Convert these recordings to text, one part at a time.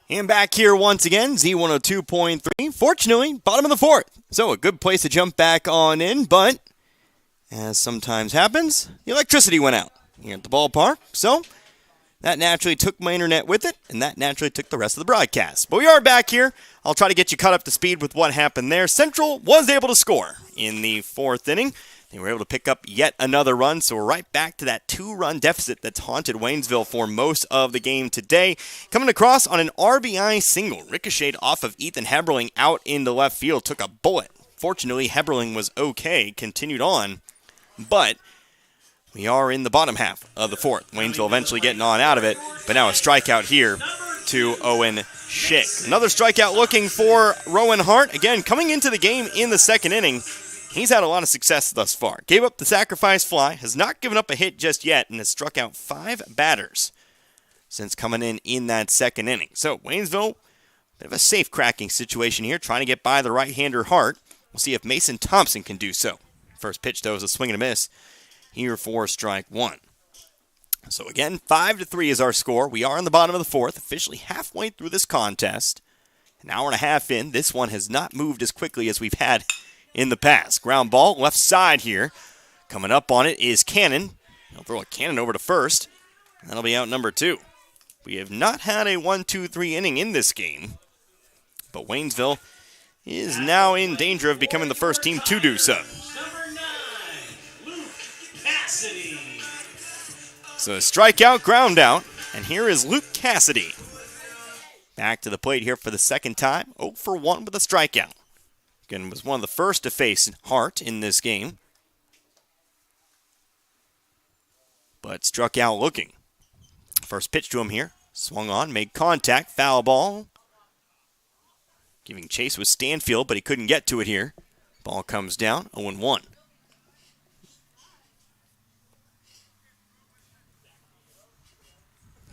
And back here once again, Z102.3. Fortunately, bottom of the fourth. So a good place to jump back on in, but as sometimes happens, the electricity went out here at the ballpark. So that naturally took my internet with it, and that naturally took the rest of the broadcast. But we are back here. I'll try to get you caught up to speed with what happened there. Central was able to score in the fourth inning. They were able to pick up yet another run, so we're right back to that 2-run deficit that's haunted Waynesville for most of the game today. Coming across on an RBI single, ricocheted off of Ethan Heberling out into left field, took a bullet. Fortunately, Heberling was okay, continued on, but we are in the bottom half of the fourth. Waynesville eventually getting on out of it, but now a strikeout here to Owen Schick. Another strikeout looking for Rowan Hart. Again, coming into the game in the second inning, he's had a lot of success thus far. Gave up the sacrifice fly, has not given up a hit just yet, and has struck out 5 batters since coming in that second inning. So Waynesville, bit of a safe cracking situation here, trying to get by the right-hander Hart. We'll see if Mason Thompson can do so. First pitch, though, is a swing and a miss here for strike one. So again, 5-3 is our score. We are in the bottom of the fourth, officially halfway through this contest. An hour and a half in. This one has not moved as quickly as we've had in the past. Ground ball, left side here. Coming up on it is Cannon. He'll throw a cannon over to first. That'll be out number 2. We have not had a 1-2-3 inning in this game, but Waynesville is now in danger of becoming the first team to do so. So a strikeout, ground out, and here is Luke Cassidy. Back to the plate here for the second time. 0 for 1 with a strikeout. Again, was one of the first to face Hart in this game, but struck out looking. First pitch to him here. Swung on, made contact, foul ball. Giving chase with Stanfield, but he couldn't get to it here. Ball comes down, 0-1.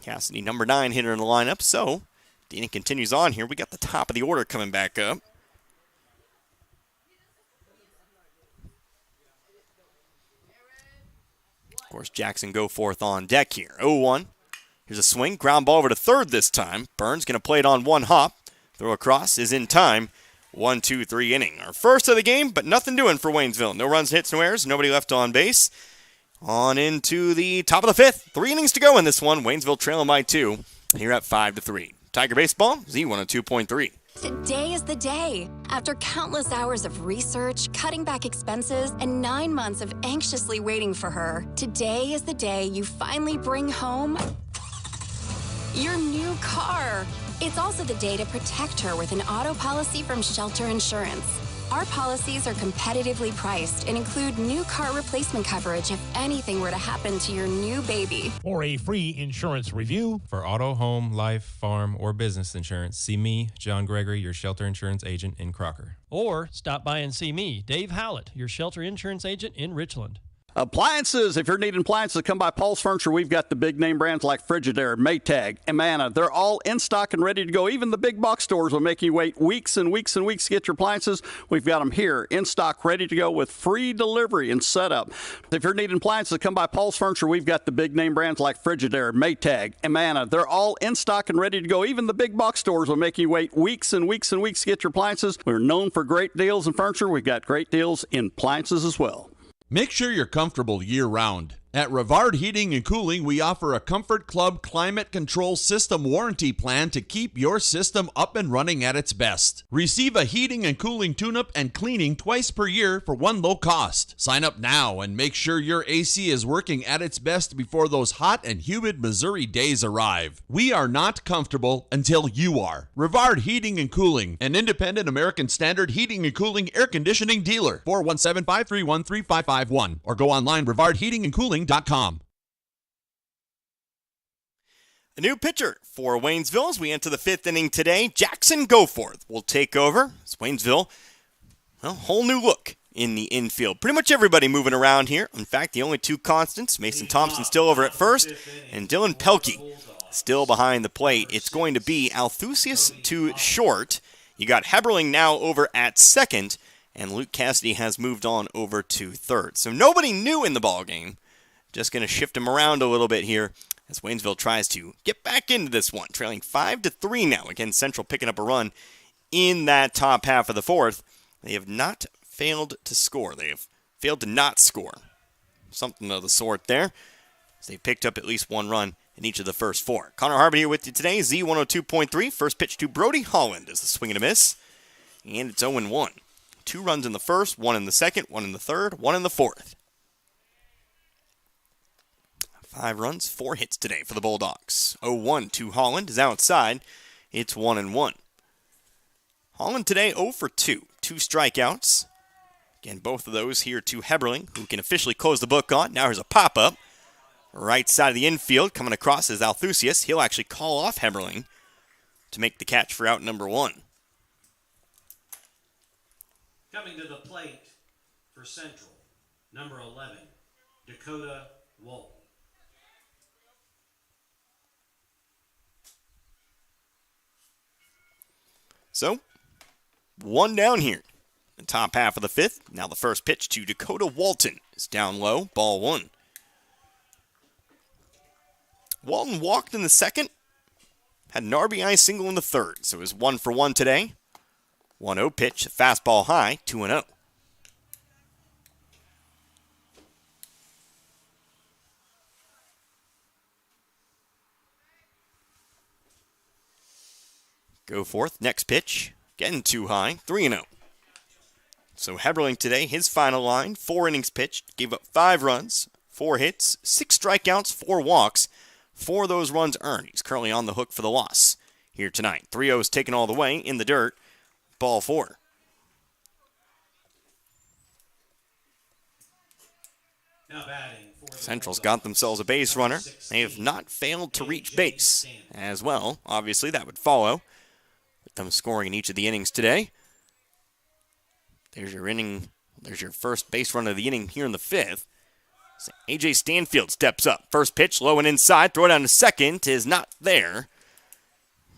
Cassidy, number 9 hitter in the lineup, so the inning continues on here. We got the top of the order coming back up. Of course, Jackson Goforth on deck here. 0-1. Here's a swing. Ground ball over to third this time. Burns going to play it on one hop. Throw across is in time. 1-2-3 inning. Our first of the game, but nothing doing for Waynesville. No runs, hits, no errors. Nobody left on base. On into the top of the fifth. 3 innings to go in this one. Waynesville trailing by 2. Here at 5-3. Tiger Baseball, Z102.3. Today is the day. After countless hours of research, cutting back expenses, and 9 months of anxiously waiting for her, today is the day you finally bring home your new car. It's also the day to protect her with an auto policy from Shelter Insurance. Our policies are competitively priced and include new car replacement coverage if anything were to happen to your new baby. For a free insurance review, For auto, home, life, farm, or business insurance, see me, John Gregory, your Shelter Insurance agent in Crocker. or stop by and see me, Dave Howlett, your Shelter Insurance agent in Richland. Appliances, if you're needing appliances, come by Paul's Furniture. We've got the big name brands like Frigidaire, Maytag, Amana. They're all in stock and ready to go. Even the big box stores will make you wait weeks and weeks and weeks to get your appliances. We've got them here in stock, ready to go with free delivery and setup. If you're needing appliances, come by Paul's Furniture. We've got the big name brands like Frigidaire, Maytag, Amana. They're all in stock and ready to go. Even the big box stores will make you wait weeks and weeks and weeks to get your appliances. We're known for great deals in furniture. We've got great deals in appliances as well. Make sure you're comfortable year-round. At Rivard Heating and Cooling, we offer a Comfort Club Climate Control System warranty plan to keep your system up and running at its best. Receive a heating and cooling tune-up and cleaning twice per year for one low cost. Sign up now and make sure your AC is working at its best before those hot and humid Missouri days arrive. We are not comfortable until you are. Rivard Heating and Cooling, an independent American Standard heating and cooling air conditioning dealer. 417-531-3551 or go online rivardheatingandcooling.com. A new pitcher for Waynesville as we enter the fifth inning today. Jackson Goforth will take over. It's Waynesville, well, whole new look in the infield. Pretty much everybody moving around here. In fact, the only two constants, Mason Thompson still over at first, and Dylan Pelkey still behind the plate. It's going to be Althusius to short. You got Heberling now over at second, and Luke Cassidy has moved on over to third. So nobody new in the ballgame. Just going to shift him around a little bit here as Waynesville tries to get back into this one, trailing 5-3 now. Again, Central picking up a run in that top half of the fourth. They have not failed to score. They have failed to not score. Something of the sort there. So they picked up at least one run in each of the first four. Connor Harbert here with you today, Z102.3. First pitch to Brody Holland is a swing and a miss. And it's 0-1. 2 runs in the first, 1 in the second, 1 in the third, 1 in the fourth. 5 runs, 4 hits today for the Bulldogs. 0-1 to Holland is outside. It's 1-1. Holland today 0 for 2. 2 strikeouts. Again, both of those here to Heberling, who can officially close the book on. Now here's a pop-up. Right side of the infield, coming across is Althusius. He'll actually call off Heberling to make the catch for out number 1. Coming to the plate for Central, number 11, Dakota Walton. So, 1 down here. The top half of the fifth. Now the first pitch to Dakota Walton is down low, ball 1. Walton walked in the second, had an RBI single in the third, so it was 1 for 1 today. 1-0 pitch, fastball high, 2-0. Go forth, next pitch, getting too high, 3-0. So Heberling today, his final line, 4 innings pitched, gave up 5 runs, 4 hits, 6 strikeouts, 4 walks. 4 of those runs earned. He's currently on the hook for the loss here tonight. 3-0's taken all the way in the dirt. Ball 4. Now batting for the Central's Bulldogs, got themselves a base runner. number 16, They have not failed to reach base Stanton. as well. Obviously, that would follow with them scoring in each of the innings today. There's your inning. There's your first base run of the inning here in the fifth. So A.J. Stanfield steps up. First pitch, low and inside. Throw down to second is not there.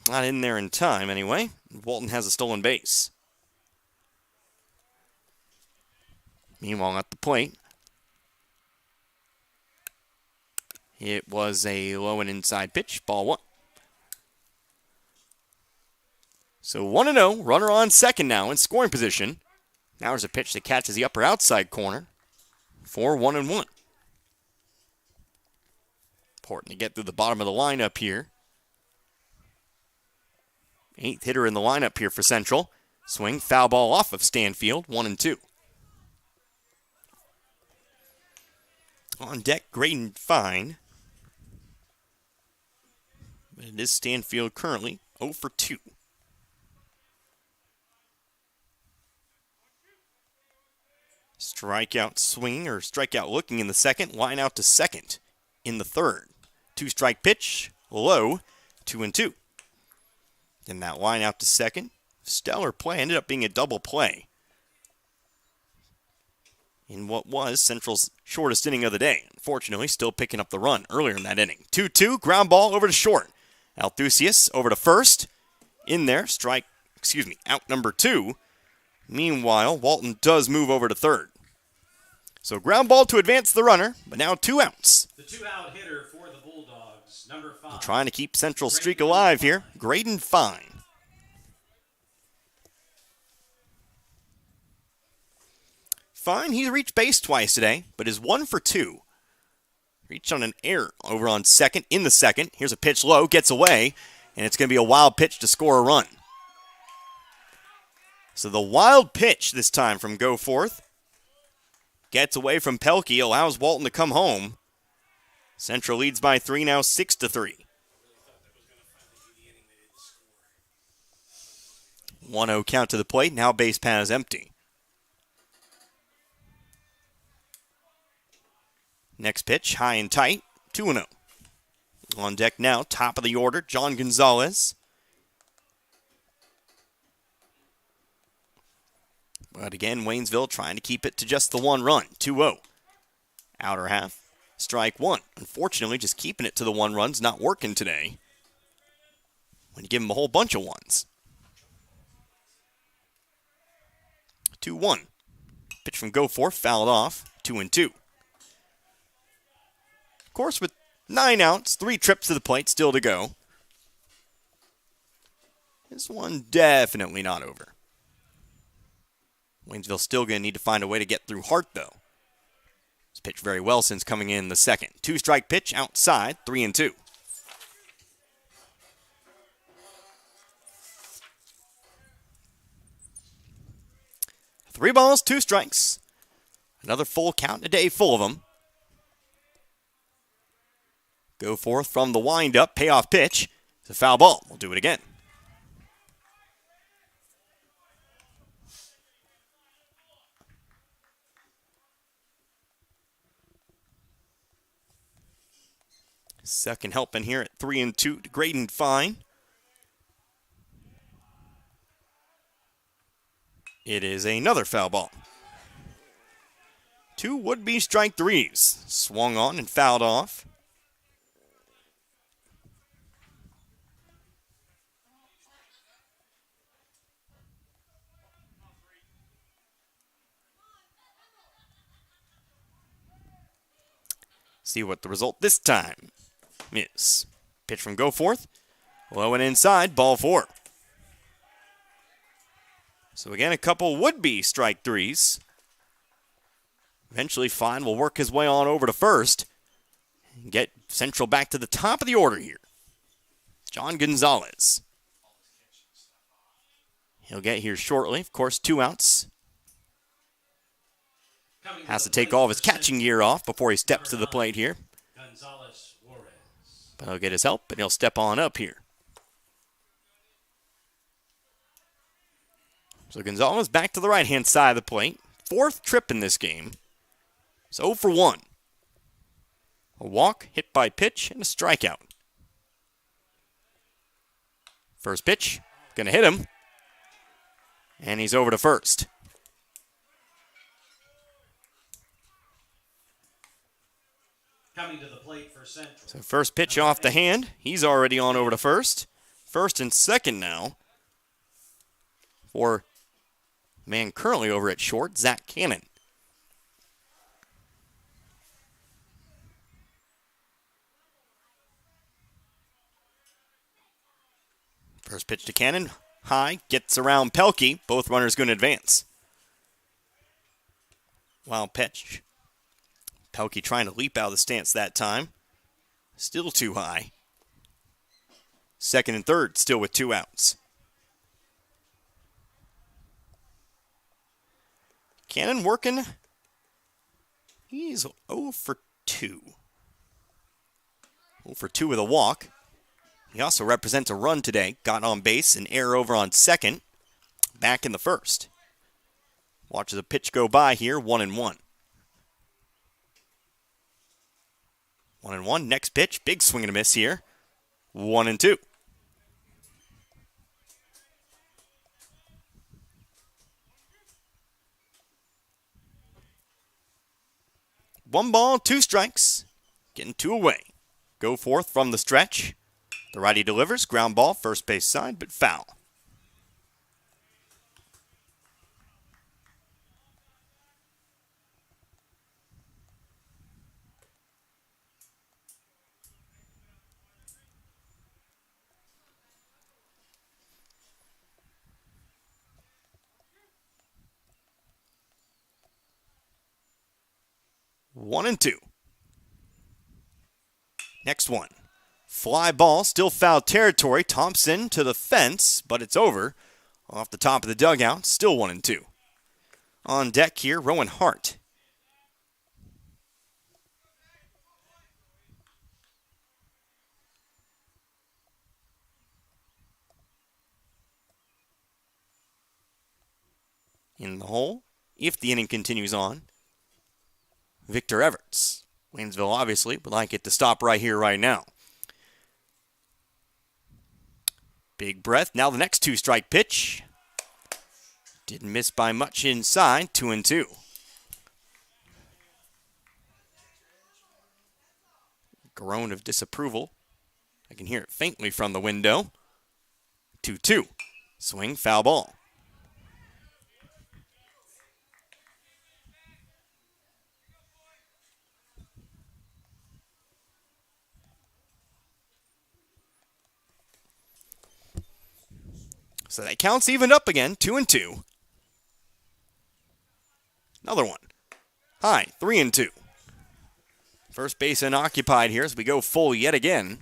Not in there in time, anyway. Walton has a stolen base. Meanwhile, at the plate, it was a low and inside pitch. Ball 1. So 1-0. Runner on second now in scoring position. Now there's a pitch that catches the upper outside corner for 1-1. Important to get through the bottom of the lineup here. 8th hitter in the lineup here for Central. Swing, foul ball off of Stanfield, 1-2. On deck, Graydon Fine. But it is Stanfield currently 0 for 2. Strikeout swinging or strikeout looking in the second, line out to second in the third. 2-strike pitch, low, 2-2. Then that line out to second. Stellar play, ended up being a double play in what was Central's shortest inning of the day. Unfortunately, still picking up the run earlier in that inning. 2-2, ground ball over to short. Althusius over to first. In there, out number 2. Meanwhile, Walton does move over to third. So ground ball to advance the runner, but now 2 outs. The 2-out hitter for the Bulldogs, number 5. Trying to keep Central's streak alive here, Graydon Fine. Fine, he's reached base twice today, but is 1 for 2. Reached on an error over on second, in the second. Here's a pitch low, gets away, and it's going to be a wild pitch to score a run. So the wild pitch this time from Go Forth gets away from Pelkey, allows Walton to come home. Central leads by 3 now, 6-3. 1-0 count to the plate. Now base pad is empty. Next pitch, high and tight, 2-0. On deck now, top of the order, John Gonzalez. But again, Waynesville trying to keep it to just the 1 run, 2-0. Outer half, strike 1. Unfortunately, just keeping it to the 1 run's not working today. When you give him a whole bunch of 1s. 2-1. Pitch from Go Forth, fouled off, 2-2. Of course, with 9 outs, 3 trips to the plate still to go. This one definitely not over. Waynesville still going to need to find a way to get through Hart, though. He's pitched very well since coming in the second. 2-strike pitch outside, 3-2. 3 balls, 2 strikes. Another full count, a day full of them. Go forth from the windup, payoff pitch. It's a foul ball. We'll do it again. Second helping here at 3-2 to Graydon Fine. It is another foul ball. 2 would-be strike threes. Swung on and fouled off. See what the result this time is. Pitch from Goforth. Low and inside, ball 4. So again, a couple would-be strike threes. Eventually, Fine will work his way on over to first and get Central back to the top of the order here. John Gonzalez. He'll get here shortly. Of course, 2 outs. Has to take all of his catching gear off before he steps to the plate here. But he'll get his help, and he'll step on up here. So Gonzalez back to the right-hand side of the plate. 4th trip in this game. It's 0 for 1. A walk, hit by pitch, and a strikeout. First pitch, gonna hit him. And he's over to first. Coming to the plate for Central. So first pitch off the hand. He's already on over to first. First and second now for the man currently over at short, Zach Cannon. First pitch to Cannon. High, gets around Pelkey. Both runners going to advance. Wild pitch. Pelkey trying to leap out of the stance that time. Still too high. Second and third, still with 2 outs. Cannon working. He's 0 for 2. 0 for 2 with a walk. He also represents a run today. Got on base, an error over on second. Back in the first. Watches a pitch go by here, 1-1. 1-1. Next pitch, big swing and a miss here. 1-2. One ball, 2 strikes. Getting 2 away. Go forth from the stretch. The righty delivers. Ground ball, first base side, but foul. One and 2. Next one. Fly ball, still foul territory. Thompson to the fence, but it's over. Off the top of the dugout, still 1-2. On deck here, Rowan Hart. In the hole, if the inning continues on, Victor Everts. Waynesville obviously would like it to stop right here, right now. Big breath. Now the next 2-strike pitch. Didn't miss by much inside. 2-2. Groan of disapproval. I can hear it faintly from the window. 2-2. Swing, foul ball. So that count's evened up again, 2-2. Another one. High, 3-2. First base unoccupied here as we go full yet again.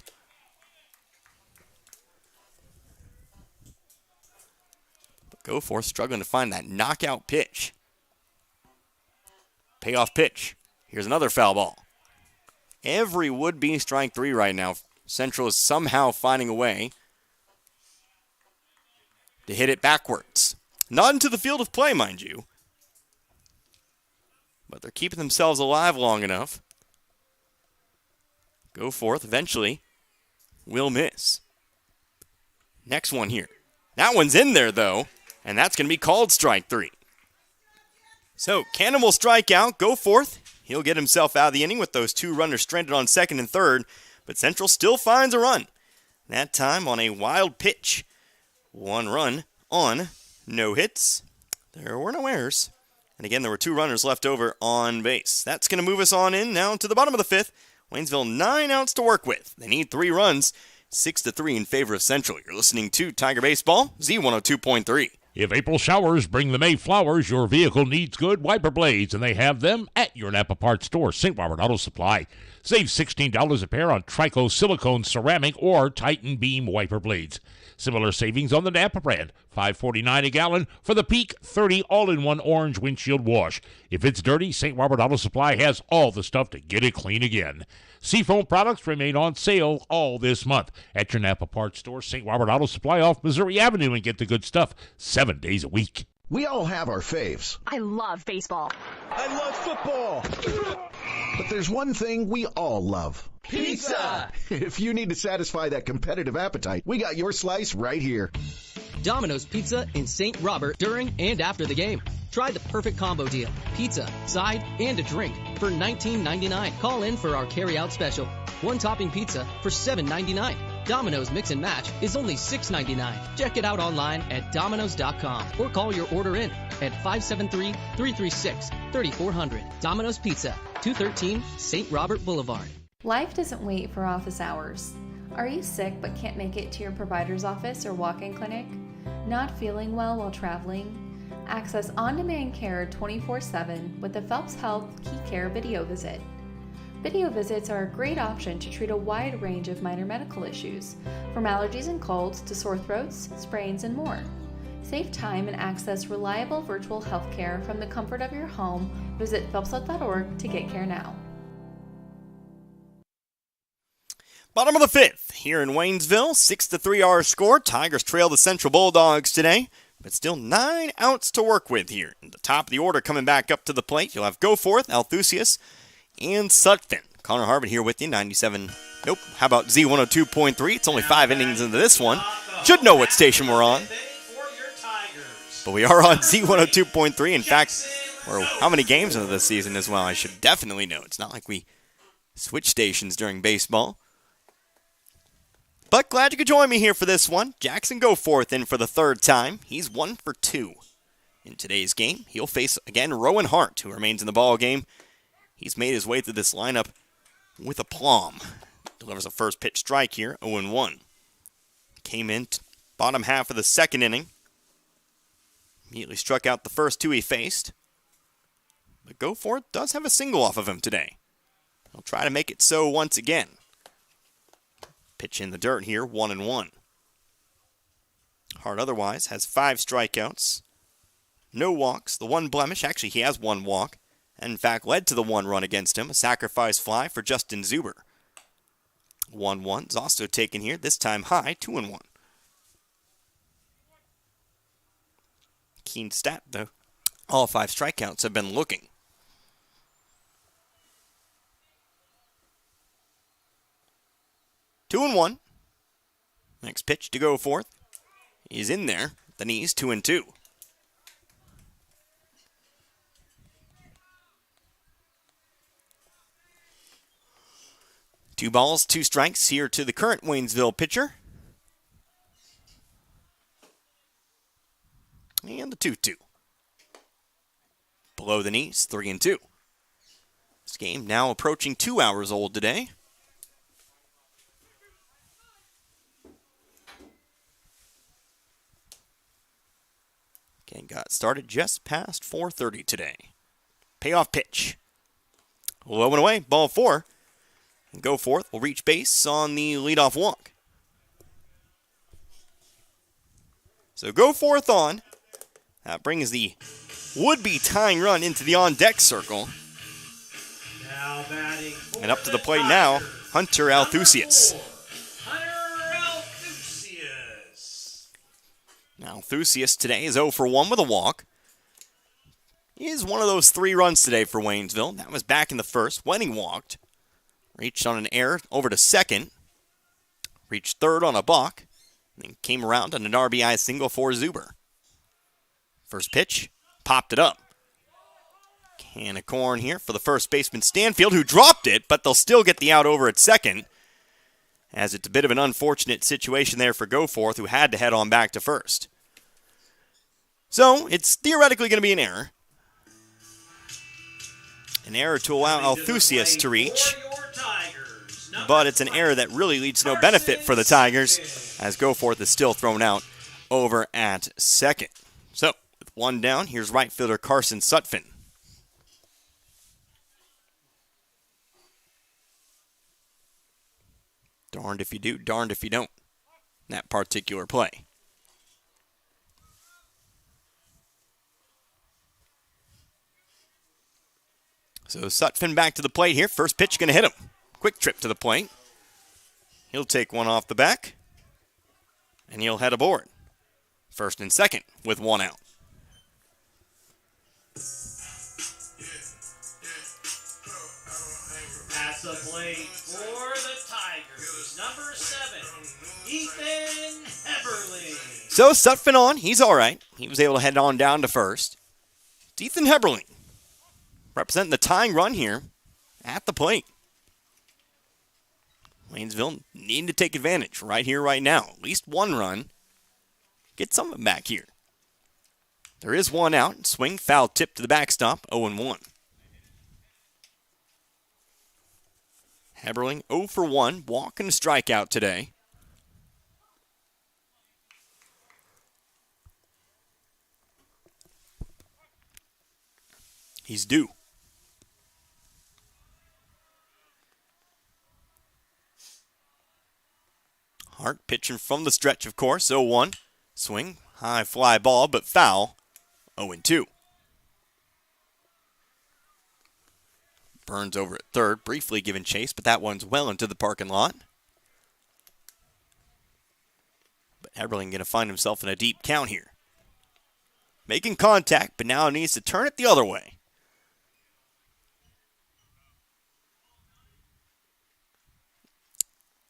But Goforth struggling to find that knockout pitch. Payoff pitch. Here's another foul ball. Every would-be strike three right now. Central is somehow finding a way to hit it backwards. Not into the field of play, mind you. But they're keeping themselves alive long enough. Goforth eventually will miss. Next one here. That one's in there, though, and that's going to be called strike three. So, Cannon will strike out. Goforth, he'll get himself out of the inning with those two runners stranded on second and third, but Central still finds a run. That time on a wild pitch. One run on no hits. There were no errors. And again, there were two runners left over on base. That's going to move us on in now to the bottom of the fifth. Waynesville 9 outs to work with. They need 3 runs, 6-3 in favor of Central. You're listening to Tiger Baseball, Z102.3. If April showers bring the May flowers, your vehicle needs good wiper blades, and they have them at your Napa Parts store, St. Robert Auto Supply. Save $16 a pair on Trico silicone ceramic or Titan beam wiper blades. Similar savings on the Napa brand, $5.49 a gallon for the Peak 30 all-in-one orange windshield wash. If it's dirty, St. Robert Auto Supply has all the stuff to get it clean again. Seafoam products remain on sale all this month at your Napa Parts store, St. Robert Auto Supply off Missouri Avenue, and get the good stuff 7 days a week. We all have our faves. I love baseball. I love football. But there's one thing we all love. Pizza! If you need to satisfy that competitive appetite, we got your slice right here. Domino's Pizza in St. Robert during and after the game. Try the perfect combo deal. Pizza, side, and a drink for $19.99. Call in for our carry-out special. One topping pizza for $7.99. Domino's Mix and Match is only $6.99. Check it out online at Domino's.com or call your order in at 573-336-3400. Domino's Pizza, 213 St. Robert Boulevard. Life doesn't wait for office hours. Are you sick but can't make it to your provider's office or walk-in clinic? Not feeling well while traveling? Access on-demand care 24/7 with the Phelps Health Key Care video visit. Video visits are a great option to treat a wide range of minor medical issues, from allergies and colds to sore throats, sprains, and more. Save time and access reliable virtual health care from the comfort of your home. Visit phelpshealth.org to get care now. Bottom of the fifth here in Waynesville, 6-3 our score. Tigers trail the Central Bulldogs today, but still 9 outs to work with here. In the top of the order coming back up to the plate, you'll have Goforth, Althusius, and Sutphin. Connor Harvard here with you, 97. Nope, how about Z102.3? It's only 5 innings into this one. Should know what station we're on. But we are on Z102.3. In fact, we're how many games into this season as well? I should definitely know. It's not like we switch stations during baseball. But glad you could join me here for this one. Jackson Goforth in for the third time. He's 1 for 2 in today's game. He'll face, again, Rowan Hart, who remains in the ball game. He's made his way through this lineup with aplomb. Delivers a first pitch strike here, 0-1. Came in bottom half of the second inning. Immediately struck out the first 2 he faced. But Goforth does have a single off of him today. He'll try to make it so once again. Pitch in the dirt here, 1-1. Hart otherwise has 5 strikeouts. No walks, the one blemish. Actually, he has 1 walk. And in fact, led to the 1 run against him. A sacrifice fly for Justin Zuber. 1-1 is also taken here, this time high, 2-1. Keen stat, though. All 5 strikeouts have been looking. Two and 1. Next pitch to Goforth. He's in there. The knees, 2-2. Two balls, 2 strikes here to the current Waynesville pitcher. And the 2-2. Below the knees, 3-2. This game now approaching 2 hours old today. Game got started just past 4:30 today. Payoff pitch. Low and away, ball 4. And Goforth will reach base on the leadoff walk. So Goforth on. That brings the would-be tying run into the on-deck circle. Now batting And up to the plate now, Hunter Althusius. Now, Althusius today is 0 for 1 with a walk. He is one of those 3 runs today for Waynesville. That was back in the first when he walked. Reached on an error over to second. Reached third on a balk. And came around on an RBI single for Zuber. First pitch, popped it up. Can of corn here for the first baseman Stanfield, who dropped it, but they'll still get the out over at second, as it's a bit of an unfortunate situation there for Goforth, who had to head on back to first. So, it's theoretically going to be an error. An error to allow Althusius to reach, but it's an error that really leads to no benefit for the Tigers, as Goforth is still thrown out over at second. So, with 1 down, here's right fielder Carson Sutphin. Darned if you do, darned if you don't. That particular play. So Sutphin back to the plate here. First pitch going to hit him. Quick trip to the plate. He'll take one off the back. And he'll head aboard. First and second with 1 out. At the plate for the Tigers, number 7, Ethan Heberling. So Sutphin on. He's all right. He was able to head on down to first. It's Ethan Heberling representing the tying run here at the plate. Waynesville needing to take advantage right here, right now. At least 1 run. Get some of it back here. There is 1 out. Swing, foul tip to the backstop. 0-1. Heberling 0 for 1. Walk and a strikeout today. He's due. Hart pitching from the stretch, of course. 0-1. Swing, high fly ball, but foul. 0-2. Burns over at third, briefly giving chase, but that one's well into the parking lot. But Heberling going to find himself in a deep count here. Making contact, but now needs to turn it the other way.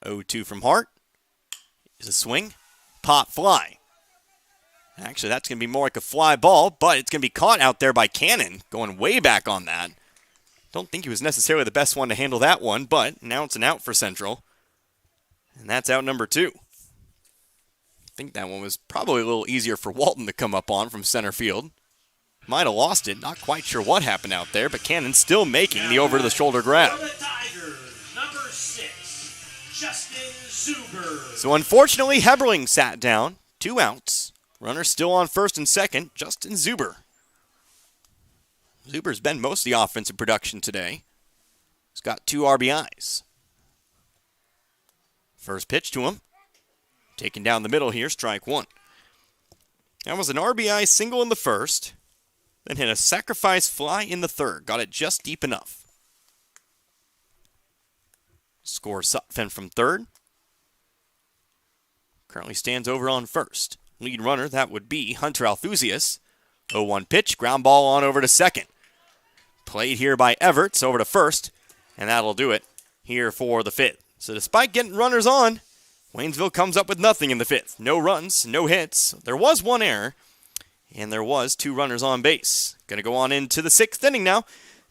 0-2 from Hart. Is a swing. Pop fly. Actually, that's going to be more like a fly ball, but it's going to be caught out there by Cannon, going way back on that. Don't think he was necessarily the best one to handle that one, but now it's an out for Central. And that's out number 2. I think that one was probably a little easier for Walton to come up on from center field. Might have lost it. Not quite sure what happened out there, but Cannon still making the over-the-shoulder grab. For the Tigers, number 6, Justin Zuber. So unfortunately, Heberling sat down. 2 outs. Runner still on first and second. Justin Zuber. Zuber's been most of the offensive production today. He's got 2 RBIs. First pitch to him. Taken down the middle here, strike 1. That was an RBI single in the first. Then hit a sacrifice fly in the third. Got it just deep enough. Scores Sutphin from third. Currently stands over on first. Lead runner, that would be Hunter Althusius. 0-1 pitch, ground ball on over to second. Played here by Everts over to first, and that'll do it here for the 5th. So despite getting runners on, Waynesville comes up with nothing in the 5th. No runs, no hits. There was 1 error, and there was 2 runners on base. Going to go on into the 6th inning now.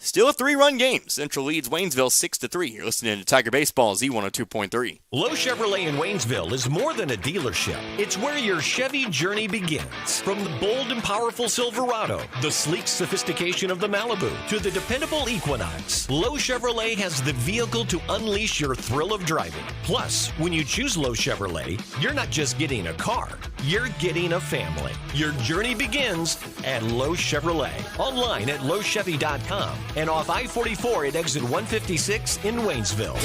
Still a 3-run game. Central leads Waynesville 6-3. You're listening to Tiger Baseball, Z102.3. Lowe Chevrolet in Waynesville is more than a dealership. It's where your Chevy journey begins. From the bold and powerful Silverado, the sleek sophistication of the Malibu, to the dependable Equinox, Lowe Chevrolet has the vehicle to unleash your thrill of driving. Plus, when you choose Lowe Chevrolet, you're not just getting a car, you're getting a family. Your journey begins at Lowe Chevrolet. Online at lowechevy.com and off I-44 at exit 156 in Waynesville.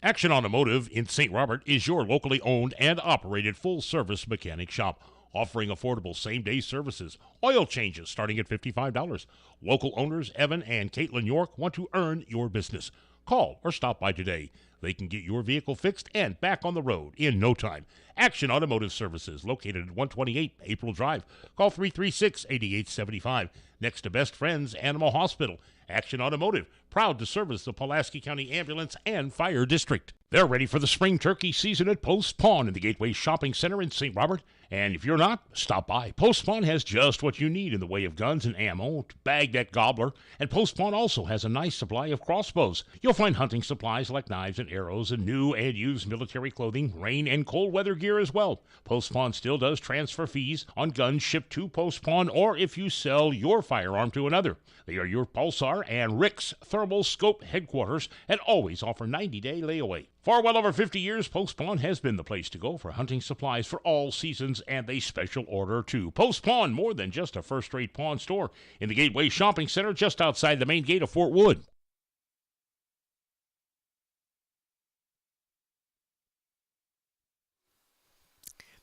Action Automotive in St. Robert is your locally owned and operated full-service mechanic shop, offering affordable same-day services, oil changes starting at $55. Local owners Evan and Caitlin York want to earn your business. Call or stop by today. They can get your vehicle fixed and back on the road in no time. Action Automotive Services, located at 128 April Drive. Call 336-8875. Next to Best Friends Animal Hospital. Action Automotive, proud to service the Pulaski County Ambulance and Fire District. They're ready for the spring turkey season at Post Pawn in the Gateway Shopping Center in St. Robert. And if you're not, stop by. Post Pawn has just what you need in the way of guns and ammo to bag that gobbler. And Post Pawn also has a nice supply of crossbows. You'll find hunting supplies like knives and arrows and new and used military clothing, rain and cold weather gear as well. Post Pawn still does transfer fees on guns shipped to Post Pawn or if you sell your firearm to another. They are your Pulsar and Rick's Thermal Scope headquarters and always offer 90-day layaway. For well over 50 years, Post Pawn has been the place to go for hunting supplies for all seasons, and they special order too. Post Pawn, more than just a first-rate pawn store, in the Gateway Shopping Center just outside the main gate of Fort Wood.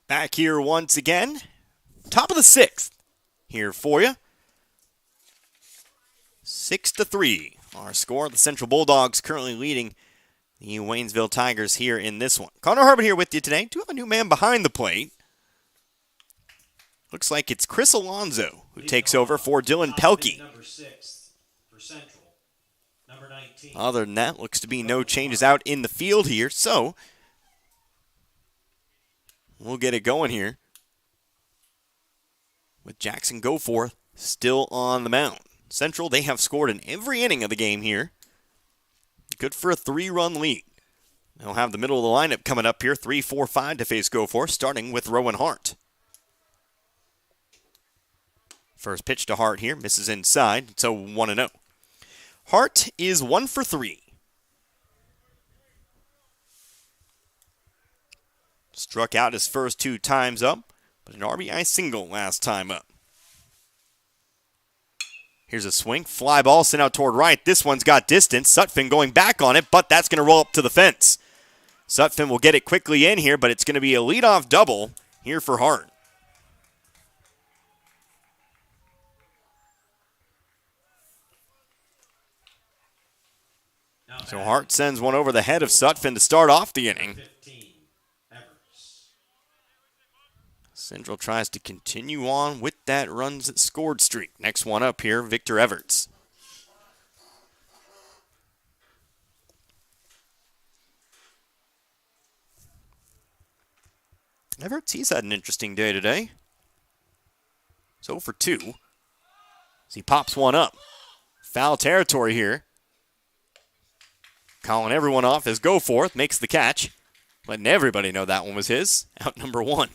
Back here once again. Top of the 6th here for you. 6-3. Our score. The Central Bulldogs currently leading the Waynesville Tigers here in this one. Connor Harbin here with you today. Do have a new man behind the plate. Looks like it's Chris Alonzo who takes over for Dylan Pelkey. Number 6 for Central. Number 19. Other than that, looks to be no changes out in the field here. So, we'll get it going here with Jackson Goforth still on the mound. Central, they have scored in every inning of the game here. Good for a 3-run lead. They'll have the middle of the lineup coming up here, 3-4-5 to face Goforth, starting with Rowan Hart. First pitch to Hart here, misses inside, so 1-0. Hart is 1 for 3. Struck out his first 2 times up, but an RBI single last time up. Here's a swing. Fly ball sent out toward right. This one's got distance. Sutphin going back on it, but that's going to roll up to the fence. Sutphin will get it quickly in here, but it's going to be a leadoff double here for Hart. So Hart sends one over the head of Sutphin to start off the inning. Central tries to continue on with that runs scored streak. Next one up here, Victor Everts. Everts, he's had an interesting day today. So for 2. As he pops one up. Foul territory here. Calling everyone off as Goforth makes the catch. Letting everybody know that one was his. Out number 1.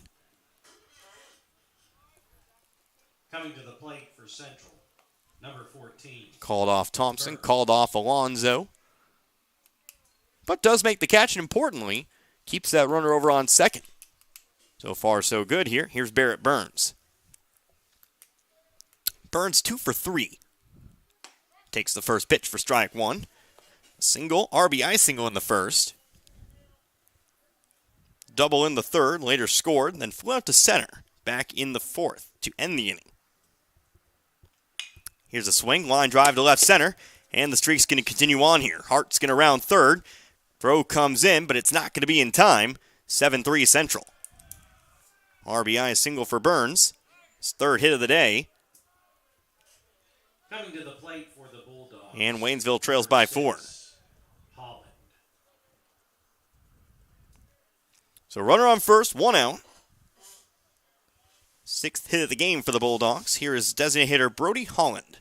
Coming to the plate for Central, number 14. Called off Thompson, called off Alonzo. But does make the catch, and importantly, keeps that runner over on second. So far, so good here. Here's Barrett Burns. Burns 2 for 3. Takes the first pitch for strike 1. Single, RBI single in the first. Double in the third, later scored, then flew out to center. Back in the fourth to end the inning. Here's a swing, line drive to left center, and the streak's going to continue on here. Hart's going to round third. Throw comes in, but it's not going to be in time. 7-3 Central. RBI single for Burns. His third hit of the day. Coming to the plate for the Bulldogs. And Waynesville trails by 4. Holland. So runner on first, 1 out. 6th hit of the game for the Bulldogs. Here is designated hitter Brody Holland.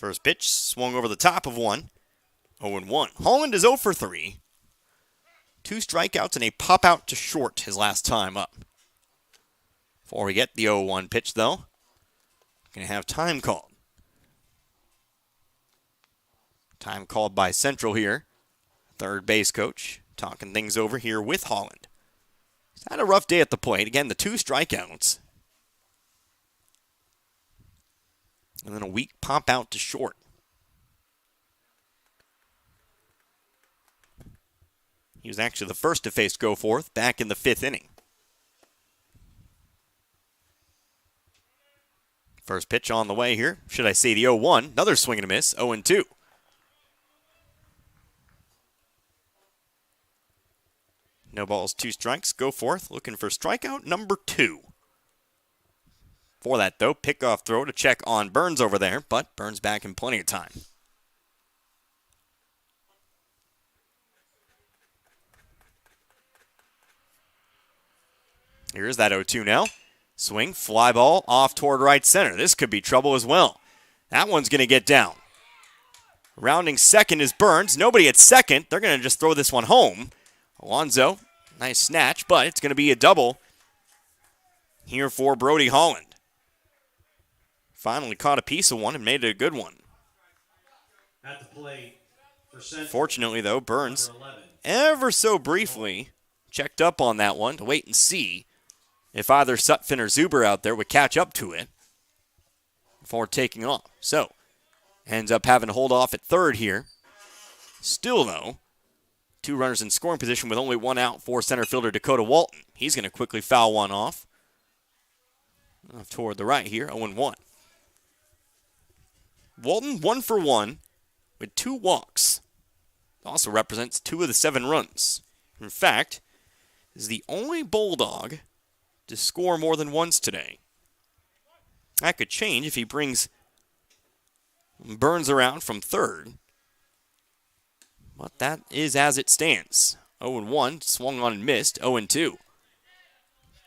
First pitch swung over the top of one. 0-1. Holland is 0 for 3. 2 strikeouts and a pop out to short his last time up. Before we get the 0-1 pitch, though, going to have time called. Time called by Central here. Third base coach talking things over here with Holland. He's had a rough day at the plate. Again, the 2 strikeouts. And then a weak pop out to short. He was actually the first to face Goforth back in the 5th inning. First pitch on the way here. Should I say the 0-1? Another swing and a miss. 0-2. No balls, 2 strikes. Goforth looking for strikeout number 2. For that, though, pickoff throw to check on Burns over there, but Burns back in plenty of time. Here's that 0-2 now. Swing, fly ball, off toward right center. This could be trouble as well. That one's going to get down. Rounding second is Burns. Nobody at second. They're going to just throw this one home. Alonzo, nice snatch, but it's going to be a double here for Brody Holland. Finally caught a piece of one and made it a good one. At the plate for Central. Fortunately, though, Burns ever so briefly checked up on that one to wait and see if either Sutphin or Zuber out there would catch up to it before taking off. So, ends up having to hold off at third here. Still, though, 2 runners in scoring position with only 1 out for center fielder Dakota Walton. He's going to quickly foul one off toward the right here, 0-1. Walton 1 for 1 with 2 walks. Also represents 2 of the 7 runs. In fact, is the only Bulldog to score more than once today. That could change if he brings Burns around from third. But that is as it stands. 0-1, swung on and missed. 0-2.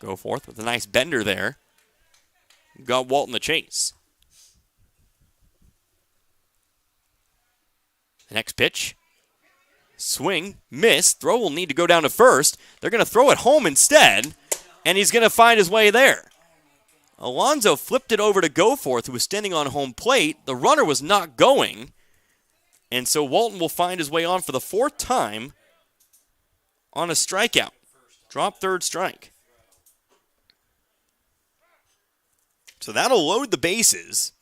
Goforth with a nice bender there. Got Walton the chase. The next pitch. Swing, miss. Throw will need to go down to first. They're going to throw it home instead, and he's going to find his way there. Alonzo flipped it over to Goforth, who was standing on home plate. The runner was not going, and so Walton will find his way on for the 4th time on a strikeout. Drop third strike. So that'll load the bases.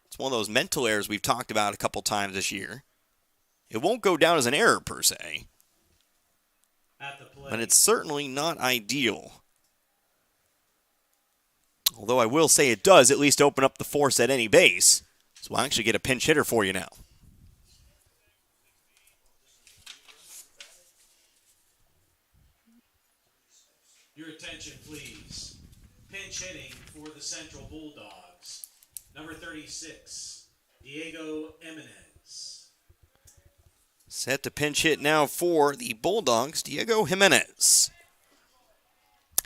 It's one of those mental errors we've talked about a couple times this year. It won't go down as an error per se, but it's certainly not ideal. Although I will say it does at least open up the force at any base. So we'll actually get a pinch hitter for you now. Your attention, please. Pinch hitting for the Central Bulldogs. Number 36, Diego Jimenez. Set to pinch hit now for the Bulldogs, Diego Jimenez.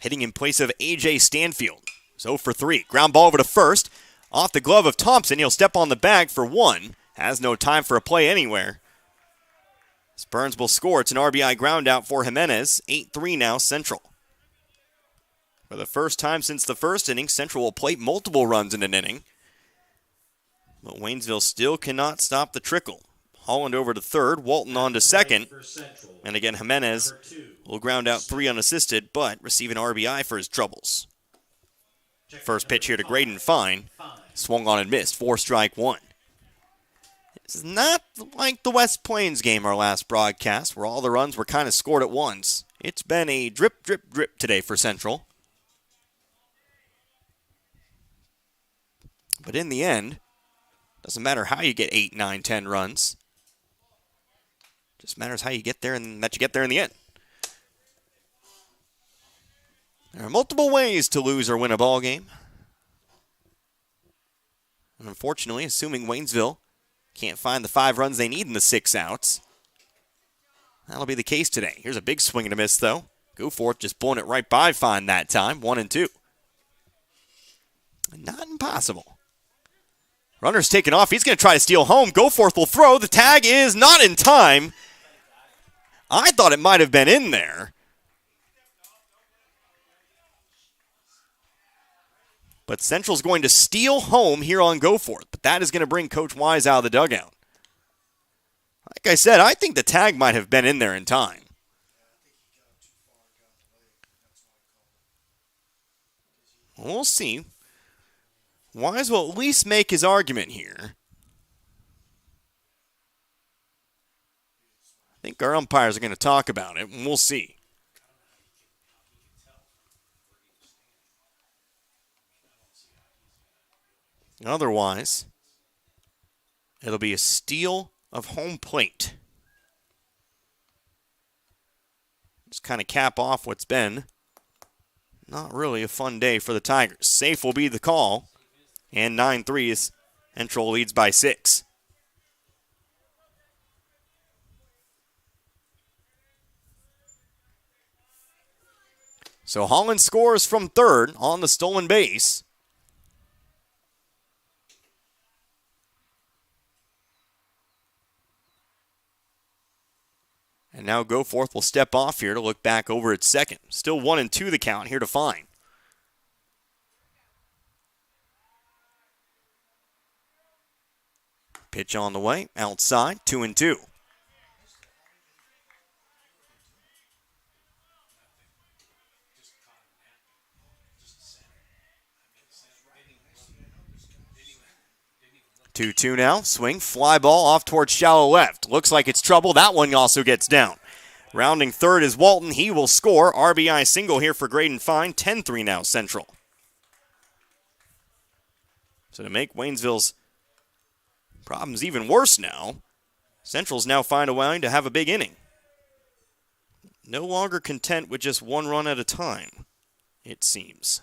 Hitting in place of A.J. Stanfield. 0 for 3. Ground ball over to first. Off the glove of Thompson. He'll step on the bag for 1. Has no time for a play anywhere. Burns will score. It's an RBI ground out for Jimenez. 8-3 now, Central. For the first time since the first inning, Central will plate multiple runs in an inning. But Waynesville still cannot stop the trickle. Holland over to third, Walton on to second. And again, Jimenez will ground out 3 unassisted, but receive an RBI for his troubles. First pitch here to Graydon Fine. Swung on and missed. 4-strike 1. This is not like the West Plains game, our last broadcast, where all the runs were kind of scored at once. It's been a drip, drip, drip today for Central. But in the end, doesn't matter how you get 8, 9, 10 runs. Just matters how you get there and that you get there in the end. There are multiple ways to lose or win a ball game. And unfortunately, assuming Waynesville can't find the 5 runs they need in the 6 outs, that'll be the case today. Here's a big swing and a miss, though. Goforth just blowing it right by Fine that time. 1-2. Not impossible. Runner's taken off. He's going to try to steal home. Goforth will throw. The tag is not in time. I thought it might have been in there. But Central's going to steal home here on Goforth. But that is going to bring Coach Wise out of the dugout. Like I said, I think the tag might have been in there in time. We'll see. Wise will at least make his argument here. I think our umpires are going to talk about it, and we'll see. Otherwise, it'll be a steal of home plate. Just kind of cap off what's been not really a fun day for the Tigers. Safe will be the call. And 9-3 is Central leads by 6. So Holland scores from third on the stolen base. And now Goforth will step off here to look back over at second. Still 1-2 the count here to find. Pitch on the way, outside, 2-2. Two now, swing, fly ball off towards shallow left. Looks like it's trouble. That one also gets down. Rounding third is Walton. He will score. RBI single here for Graydon Fine. 10-3 now, Central. So to make Waynesville's problem's even worse now, Central's now find a way to have a big inning. No longer content with just one run at a time, it seems.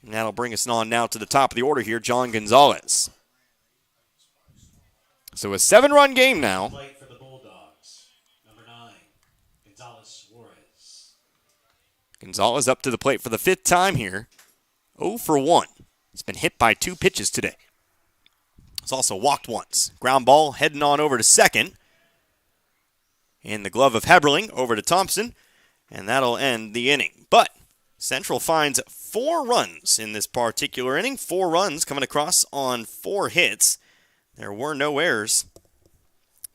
And that'll bring us on now to the top of the order here, John Gonzalez. So a 7-run game now. Play for the Bulldogs, number 9, Gonzalez Suarez. Gonzalez up to the plate for the 5th time here. 0 for 1. He's been hit by 2 pitches today. He's also walked once. Ground ball heading on over to second. In the glove of Heberling over to Thompson. And that'll end the inning. But Central finds 4 runs in this particular inning. 4 runs coming across on 4 hits. There were no errors,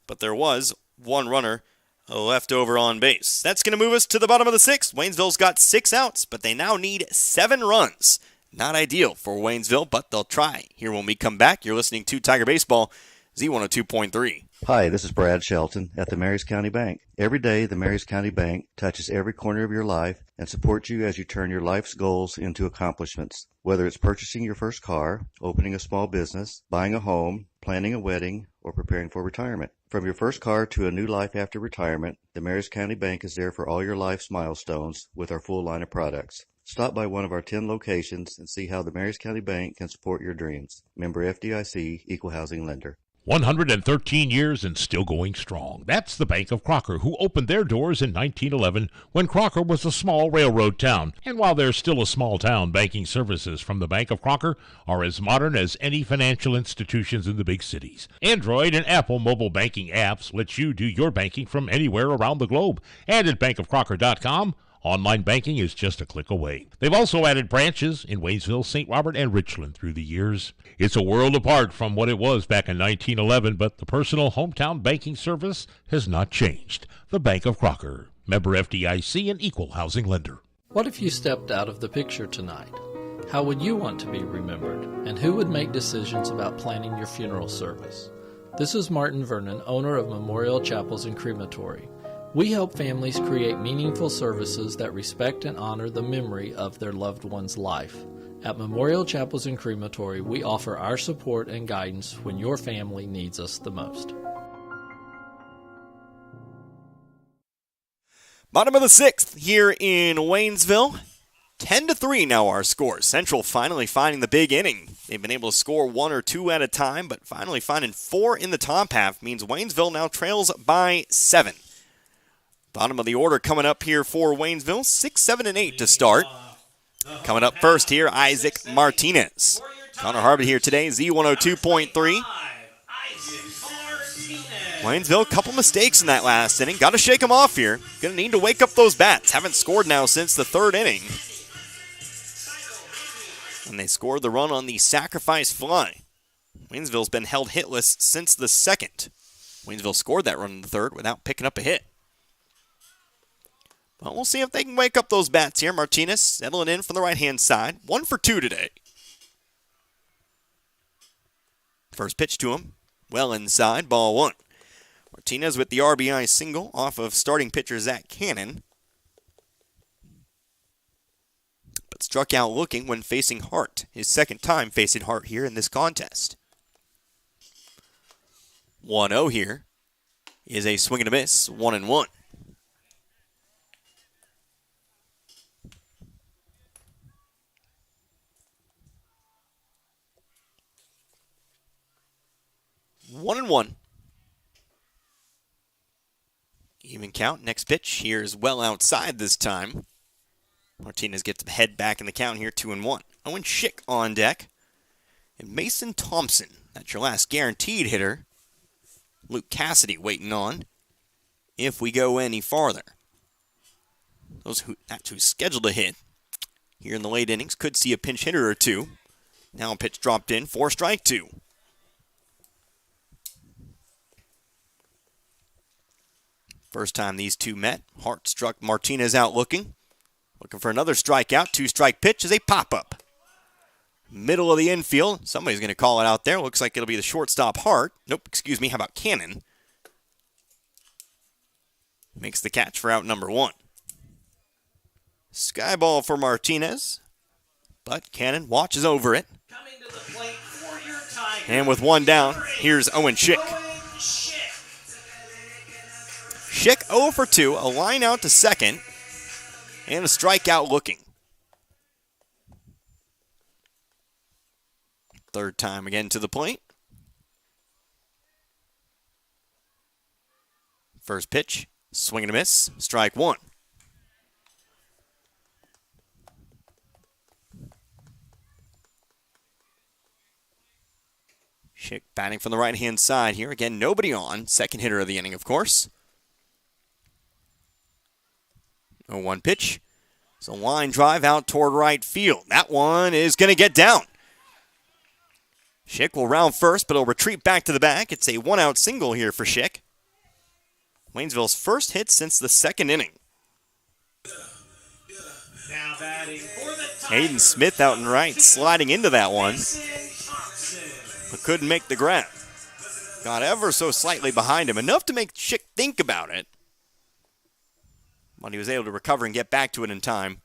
but there was 1 runner left over on base. That's going to move us to the bottom of the 6th. Waynesville's got 6 outs, but they now need 7 runs. Not ideal for Waynesville, but they'll try. Here when we come back, you're listening to Tiger Baseball, Z102.3. Hi, this is Brad Shelton at the Marys County Bank. Every day, the Marys County Bank touches every corner of your life and supports you as you turn your life's goals into accomplishments. Whether it's purchasing your first car, opening a small business, buying a home, planning a wedding, or preparing for retirement. From your first car to a new life after retirement, the Marys County Bank is there for all your life's milestones with our full line of products. Stop by one of our 10 locations and see how the Marys County Bank can support your dreams. Member FDIC, Equal Housing Lender. 113 years and still going strong. That's the Bank of Crocker, who opened their doors in 1911 when Crocker was a small railroad town. And while they're still a small town, banking services from the Bank of Crocker are as modern as any financial institutions in the big cities. Android and Apple mobile banking apps let you do your banking from anywhere around the globe. And at bankofcrocker.com, online banking is just a click away. They've also added branches in Waynesville, St. Robert, and Richland through the years. It's a world apart from what it was back in 1911, but the personal hometown banking service has not changed. The Bank of Crocker, member FDIC and equal housing lender. What if you stepped out of the picture tonight? How would you want to be remembered? And who would make decisions about planning your funeral service? This is Martin Vernon, owner of Memorial Chapels and Crematory. We help families create meaningful services that respect and honor the memory of their loved one's life. At Memorial Chapels and Crematory, we offer our support and guidance when your family needs us the most. Bottom of the 6th here in Waynesville. 10-3 now our score. Central finally finding the big inning. They've been able to score 1 or 2 at a time, but finally finding 4 in the top half means Waynesville now trails by 7. Bottom of the order coming up here for Waynesville, 6, 7, and 8 to start. Coming up first here, Isaac Martinez. Connor Harbit here today, Z102.3. Waynesville, a couple mistakes in that last inning. Got to shake them off here. Going to need to wake up those bats. Haven't scored now since the third inning. And they scored the run on the sacrifice fly. Waynesville's been held hitless since the second. Waynesville scored that run in the third without picking up a hit. But we'll see if they can wake up those bats here. Martinez settling in from the right-hand side. 1 for 2 today. First pitch to him. Well inside, ball 1. Martinez with the RBI single off of starting pitcher Zach Cannon. But struck out looking when facing Hart. His second time facing Hart here in this contest. 1-0 here is a swing and a miss. 1-1. One and one. Even count. Next pitch here is well outside this time. Martinez gets the head back in the count here, 2-1. Owen Schick on deck. And Mason Thompson. That's your last guaranteed hitter. Luke Cassidy waiting on if we go any farther. That's who's scheduled to hit here in the late innings. Could see a pinch hitter or two. Now a pitch dropped in for strike 2. First time these two met, Hart struck Martinez out looking for another strikeout. 2-strike pitch is a pop-up. Middle of the infield. Somebody's going to call it out there. Looks like it'll be the shortstop Hart. Nope, excuse me. How about Cannon? Makes the catch for out number 1. Sky ball for Martinez. But Cannon watches over it. And with one down, here's Owen Schick. Schick 0 for 2, a line out to second, and a strikeout looking. Third time again to the plate. First pitch, swing and a miss, strike 1. Schick batting from the right-hand side here. Again, nobody on. Second hitter of the inning, of course. 0-1 pitch. It's a line drive out toward right field. That one is going to get down. Schick will round first, but he'll retreat back to the back. It's a one-out single here for Schick. Waynesville's first hit since the second inning. Now batting for the Hayden Smith out and right, sliding into that one, but couldn't make the grab. Got ever so slightly behind him, enough to make Schick think about it. But he was able to recover and get back to it in time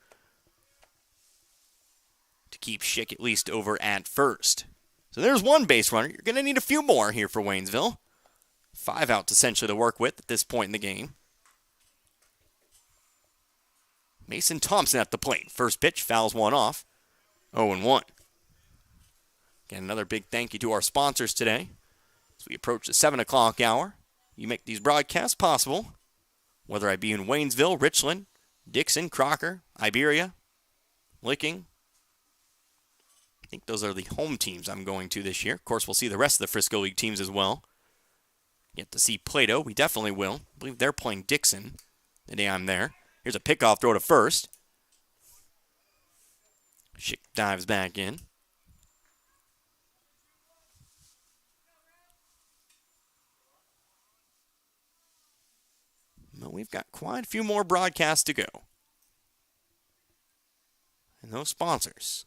to keep Schick at least over at first. So there's one base runner. You're going to need a few more here for Waynesville. 5 outs essentially to work with at this point in the game. Mason Thompson at the plate. First pitch, fouls one off. 0-1. Again, another big thank you to our sponsors today. As we approach the 7 o'clock hour, you make these broadcasts possible. Whether I be in Waynesville, Richland, Dixon, Crocker, Iberia, Licking. I think those are the home teams I'm going to this year. Of course, we'll see the rest of the Frisco League teams as well. Get to see Plato. We definitely will. I believe they're playing Dixon the day I'm there. Here's a pickoff throw to first. Schick dives back in. But we've got quite a few more broadcasts to go. And those sponsors,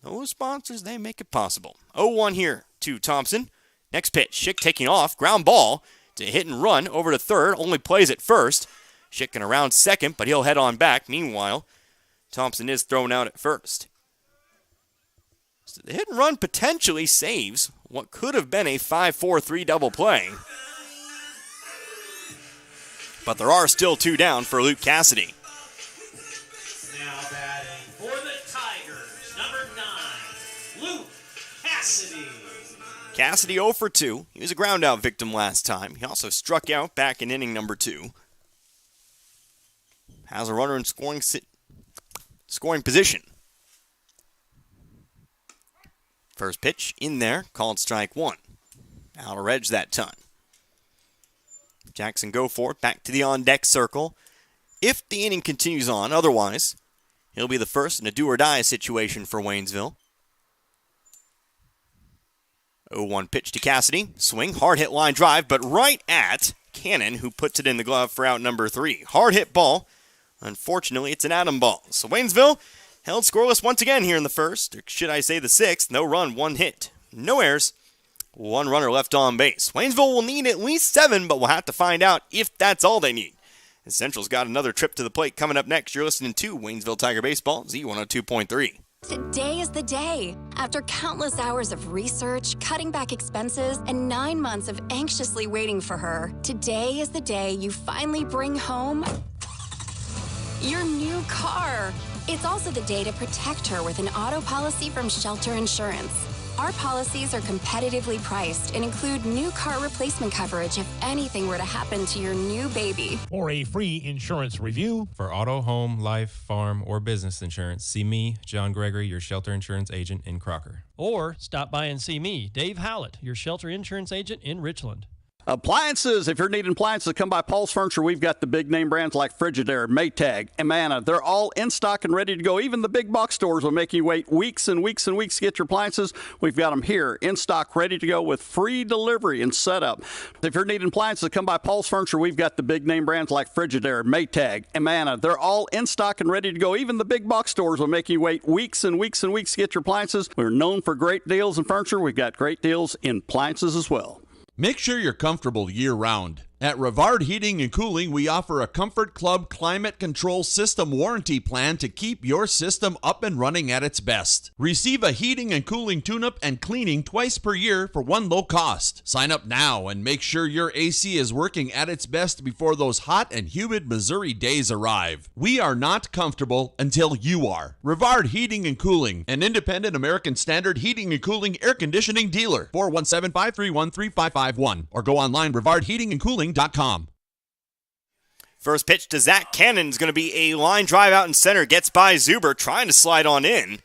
they make it possible. 0-1 here to Thompson. Next pitch, Schick taking off. Ground ball to hit and run over to third. Only plays at first. Schick can around second, but he'll head on back. Meanwhile, Thompson is thrown out at first. So the hit and run potentially saves what could have been a 5-4-3 double play. But there are still 2 down for Luke Cassidy. Now batting for the Tigers, number 9, Luke Cassidy. Cassidy 0 for 2. He was a ground out victim last time. He also struck out back in inning number 2. has a runner in scoring position. First pitch in there, called strike one. Out of edge that ton. Jackson go for it, back to the on-deck circle. If the inning continues on, otherwise, he'll be the first in a do-or-die situation for Waynesville. 0-1 pitch to Cassidy. Swing, hard hit line drive, but right at Cannon, who puts it in the glove for out number 3. Hard hit ball. Unfortunately, it's an atom ball. So Waynesville held scoreless once again here in the first, or should I say the sixth. No run, 1 hit. No errors. 1 runner left on base. Waynesville will need at least 7, but we'll have to find out if that's all they need. And Central's got another trip to the plate coming up next. You're listening to Waynesville Tiger Baseball, Z102.3. Today is the day. After countless hours of research, cutting back expenses, and 9 months of anxiously waiting for her, today is the day you finally bring home your new car. It's also the day to protect her with an auto policy from Shelter Insurance. Our policies are competitively priced and include new car replacement coverage if anything were to happen to your new baby. For a free insurance review, For auto, home, life, farm, or business insurance, see me, John Gregory, your shelter insurance agent in Crocker. Or stop by and see me, Dave Howlett, your shelter insurance agent in Richland. Appliances. If you're needing appliances, come by Paul's Furniture. We've got the big name brands like Frigidaire, Maytag, Amana. They're all in stock and ready to go. Even the big box stores will make you wait weeks and weeks and weeks to get your appliances. We've got them here in stock, ready to go with free delivery and setup. If you're needing appliances, come by Paul's Furniture. We've got the big name brands like Frigidaire, Maytag, Amana. They're all in stock and ready to go. Even the big box stores will make you wait weeks and weeks and weeks to get your appliances. We're known for great deals in furniture. We've got great deals in appliances as well. Make sure you're comfortable year-round. At Rivard Heating and Cooling, we offer a Comfort Club Climate Control System warranty plan to keep your system up and running at its best. Receive a heating and cooling tune-up and cleaning twice per year for one low cost. Sign up now and make sure your AC is working at its best before those hot and humid Missouri days arrive. We are not comfortable until you are. Rivard Heating and Cooling, an independent American Standard heating and cooling air conditioning dealer. 417-531-3551 or go online rivardheatingandcooling.com. First pitch to Zach Cannon is going to be a line drive out in center. Gets by Zuber, trying to slide on in.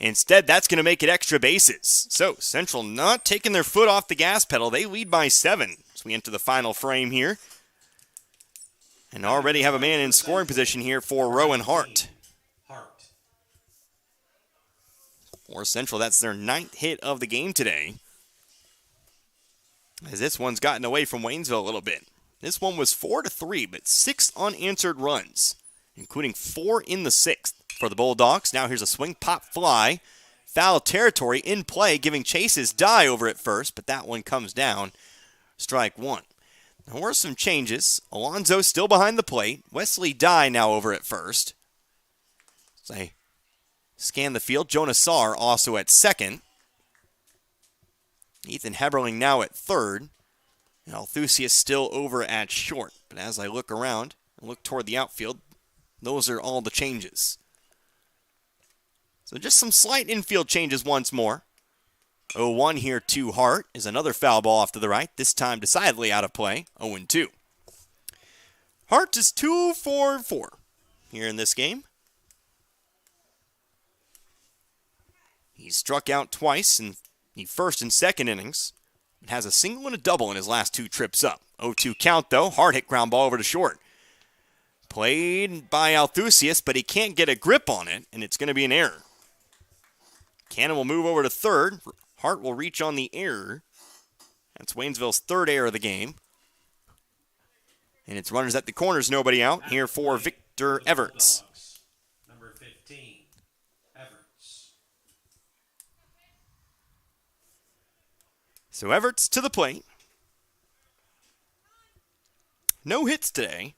Instead, that's going to make it extra bases. So, Central not taking their foot off the gas pedal. They lead by 7 as we enter the final frame here. And already have a man in scoring position here for Rowan Hart. For Central, that's their 9th hit of the game today. As this one's gotten away from Waynesville a little bit. This one was 4-3, but 6 unanswered runs, including 4 in the 6th for the Bulldogs. Now here's a swing, pop, fly. Foul territory in play, giving Chase his die over at first, but that one comes down. Strike 1. There were some changes. Alonzo still behind the plate. Wesley Dye now over at first. So they scan the field. Jonah Sarr also at second. Ethan Heberling now at third. And Althusius still over at short. But as I look around and look toward the outfield, those are all the changes. So just some slight infield changes once more. 0-1 here to Hart is another foul ball off to the right, this time decidedly out of play. 0-2. Hart is 2-for-4 here in this game. He struck out twice in the first and second innings. And has a single and a double in his last 2 trips up. 0-2 count, though. Hard hit ground ball over to short. Played by Althusius, but he can't get a grip on it, and it's going to be an error. Cannon will move over to third. Hart will reach on the error. That's Waynesville's 3rd error of the game. And it's runners at the corners, nobody out. Here for Victor Everts. Number 15, Everts. So Everts to the plate. No hits today.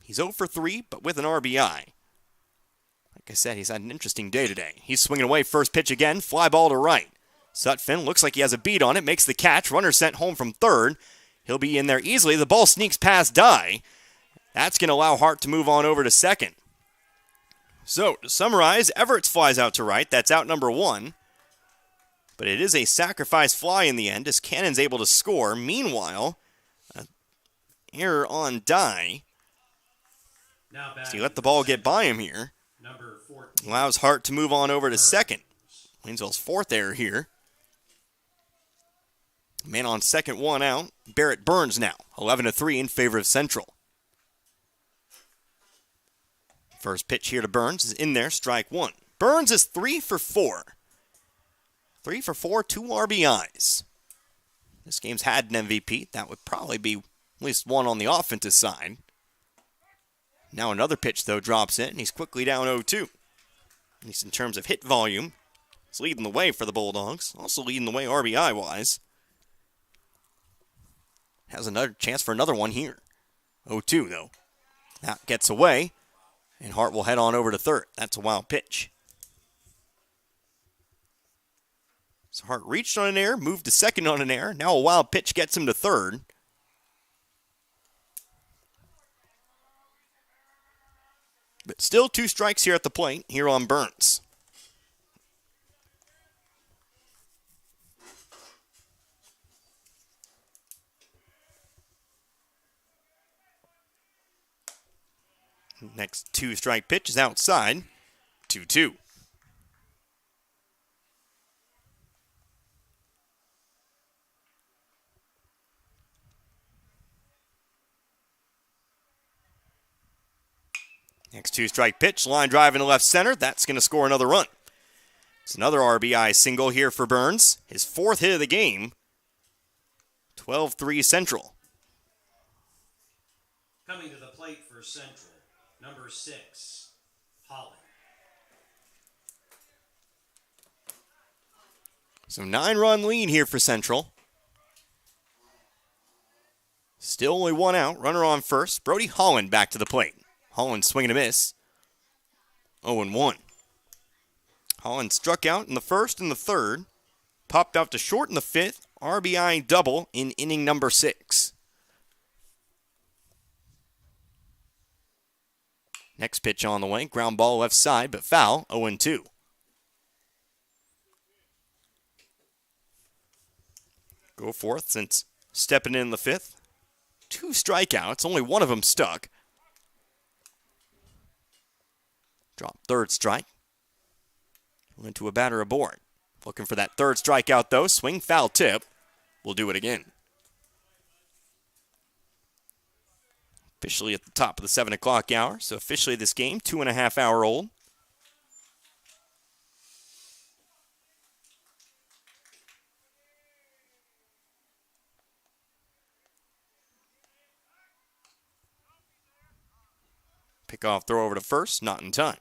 He's 0 for 3, but with an RBI. Like I said, he's had an interesting day today. He's swinging away, first pitch again, fly ball to right. Sutphin looks like he has a beat on it, makes the catch. Runner sent home from third. He'll be in there easily. The ball sneaks past Dye. That's going to allow Hart to move on over to second. So, to summarize, Everts flies out to right. That's out number 1. But it is a sacrifice fly in the end as Cannon's able to score. Meanwhile, an error on Dye So you let the ball get by him here. Number 14. Allows Hart to move on over to second. Waynesville's fourth error here. Man on second, one out. Barrett Burns now, 11-3 in favor of Central. First pitch here to Burns is in there, strike one. Burns is 3 for 4. 3 for 4, 2 RBIs. This game's had an MVP. That would probably be at least one on the offensive side. Now another pitch, though, drops in, and he's quickly down 0-2. At least in terms of hit volume, it's leading the way for the Bulldogs. Also leading the way RBI-wise. Has another chance for another one here. 0-2, though. That gets away, and Hart will head on over to third. That's a wild pitch. So Hart reached on an error, moved to second on an error. Now a wild pitch gets him to third. But still 2 strikes here at the plate, here on Burns. Next 2-strike pitch is outside, 2-2. Next 2-strike pitch, line drive into left center. That's going to score another run. It's another RBI single here for Burns. His 4th hit of the game. 12-3 Central. Coming to the plate for Central, number 6, Holland. So 9-run lead here for Central. Still only 1 out. Runner on first. Brody Holland back to the plate. Holland swing and a miss. 0-1. Holland struck out in the first and the third. Popped out to short in the 5th. RBI double in inning number 6. Next pitch on the way. Ground ball left side, but foul. 0-2. Go forth since stepping in the 5th. 2 strikeouts. Only one of them stuck. Drop third strike. Went to a batter aboard. Looking for that 3rd strikeout, though. Swing, foul tip. We'll do it again. Officially at the top of the 7 o'clock hour. So officially this game, 2.5 hour old. Pick off throw over to first, not in time.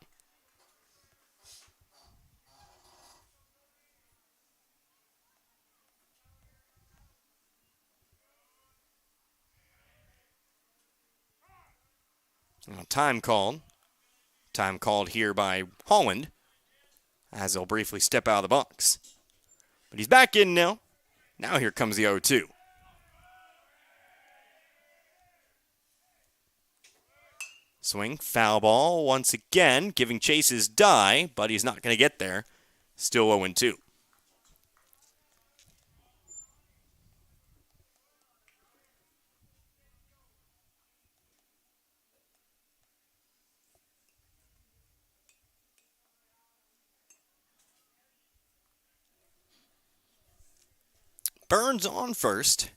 Time called. Time called here by Holland as he'll briefly step out of the box. But he's back in now. Now here comes the 0-2. Swing, foul ball once again, giving Chase his die, but he's not going to get there. Still 0-2. Burns on first.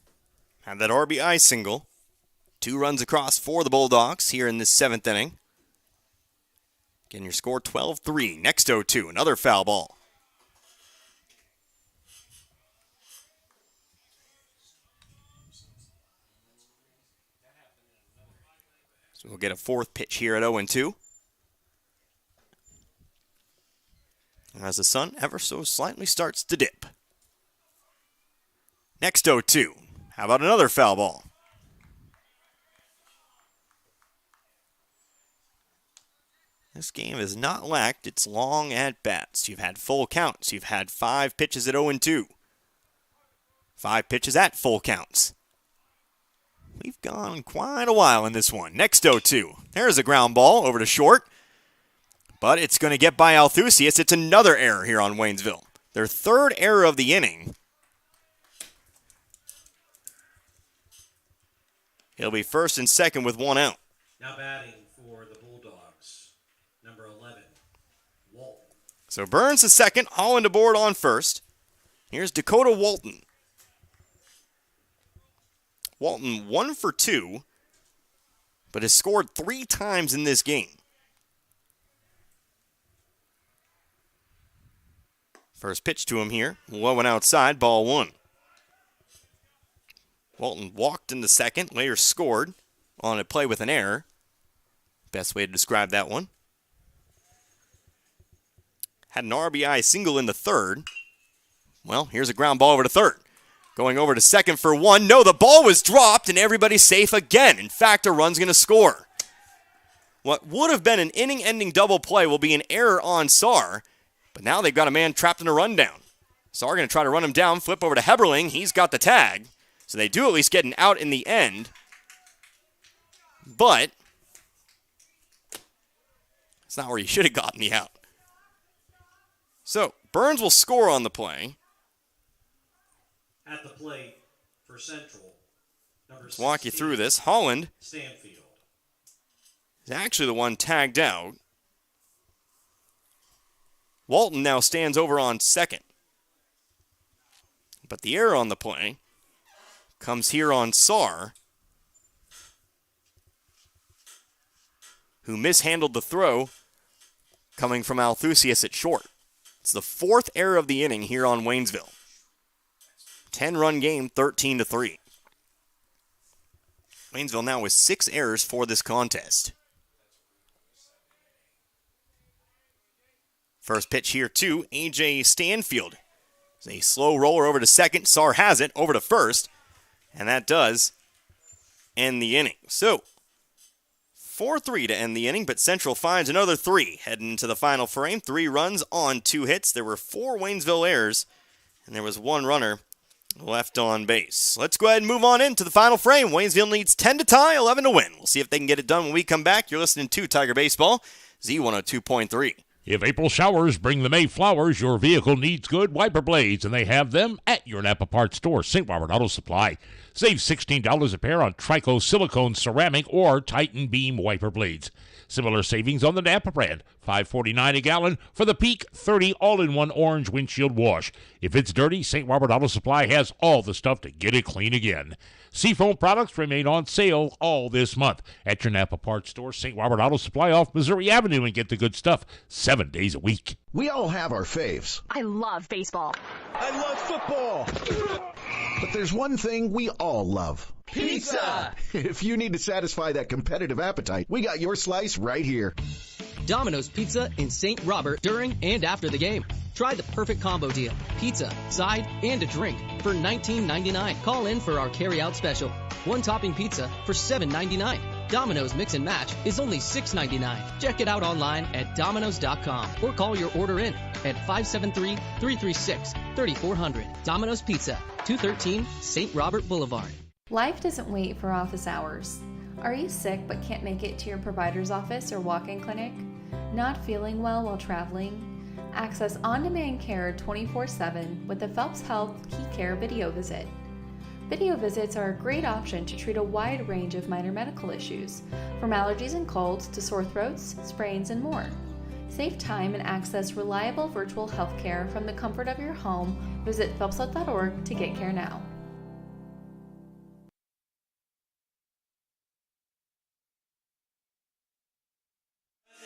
Had that RBI single. 2 runs across for the Bulldogs here in this 7th inning. Again, your score 12-3. Next 0-2, another foul ball. So we'll get a 4th pitch here at 0-2. As the sun ever so slightly starts to dip. Next 0-2. How about another foul ball? This game has not lacked its long at-bats. You've had full counts. You've had 5 pitches at 0-2. 5 pitches at full counts. We've gone quite a while in this one. Next 0-2. There's a ground ball over to short. But it's going to get by Althusius. It's another error here on Waynesville. Their 3rd error of the inning. He'll be first and second with 1 out. Now batting for the So Burns to second, Holland aboard on first. Here's Dakota Walton. Walton 1 for 2, but has scored 3 times in this game. First pitch to him here, low and outside, ball 1. Walton walked into second, later scored on a play with an error. Best way to describe that one. Had an RBI single in the third. Well, here's a ground ball over to third. Going over to second for 1. No, the ball was dropped and everybody's safe again. In fact, a run's going to score. What would have been an inning-ending double play will be an error on Saar, but now they've got a man trapped in a rundown. Saar going to try to run him down, flip over to Heberling. He's got the tag, so they do at least get an out in the end. But it's not where you should have gotten the out. So Burns will score on the play. At the plate for Central, number Let's walk you through this. Holland Stanfield is actually the one tagged out. Walton now stands over on second. But the error on the play comes here on Saar, who mishandled the throw coming from Althusius at short. It's the 4th error of the inning here on Waynesville. 10-run game, 13-3. Waynesville now with 6 errors for this contest. First pitch here to A.J. Stanfield. It's a slow roller over to second. Saar has it over to first. And that does end the inning. So, 4-3 to end the inning, but Central finds another 3 heading into the final frame. 3 runs on 2 hits. There were 4 Waynesville errors, and there was 1 runner left on base. Let's go ahead and move on into the final frame. Waynesville needs 10 to tie, 11 to win. We'll see if they can get it done when we come back. You're listening to Tiger Baseball, Z102.3. If April showers bring the May flowers, your vehicle needs good wiper blades, and they have them at your Napa Parts store, St. Robert Auto Supply. Save $16 a pair on Trico silicone ceramic or Titan Beam wiper blades. Similar savings on the Napa brand, $5.49 a gallon for the Peak 30 all-in-one orange windshield wash. If it's dirty, St. Robert Auto Supply has all the stuff to get it clean again. Seafoam products remain on sale all this month at your Napa Parts store, St. Robert Auto Supply off Missouri Avenue, and get the good stuff 7 days a week. We all have our faves. I love baseball. I love football. But there's one thing we all love. Pizza! If you need to satisfy that competitive appetite, we got your slice right here. Domino's Pizza in St. Robert during and after the game. Try the perfect combo deal. Pizza, side, and a drink for $19.99. Call in for our carry-out special. 1 topping pizza for $7.99. Domino's Mix and Match is only $6.99. Check it out online at Domino's.com or call your order in at 573-336-3400. Domino's Pizza, 213 St. Robert Boulevard. Life doesn't wait for office hours. Are you sick but can't make it to your provider's office or walk-in clinic? Not feeling well while traveling? Access on-demand care 24/7 with the Phelps Health Key Care video visit. Video visits are a great option to treat a wide range of minor medical issues, from allergies and colds to sore throats, sprains, and more. Save time and access reliable virtual health care from the comfort of your home. Visit phelpshealth.org to get care now.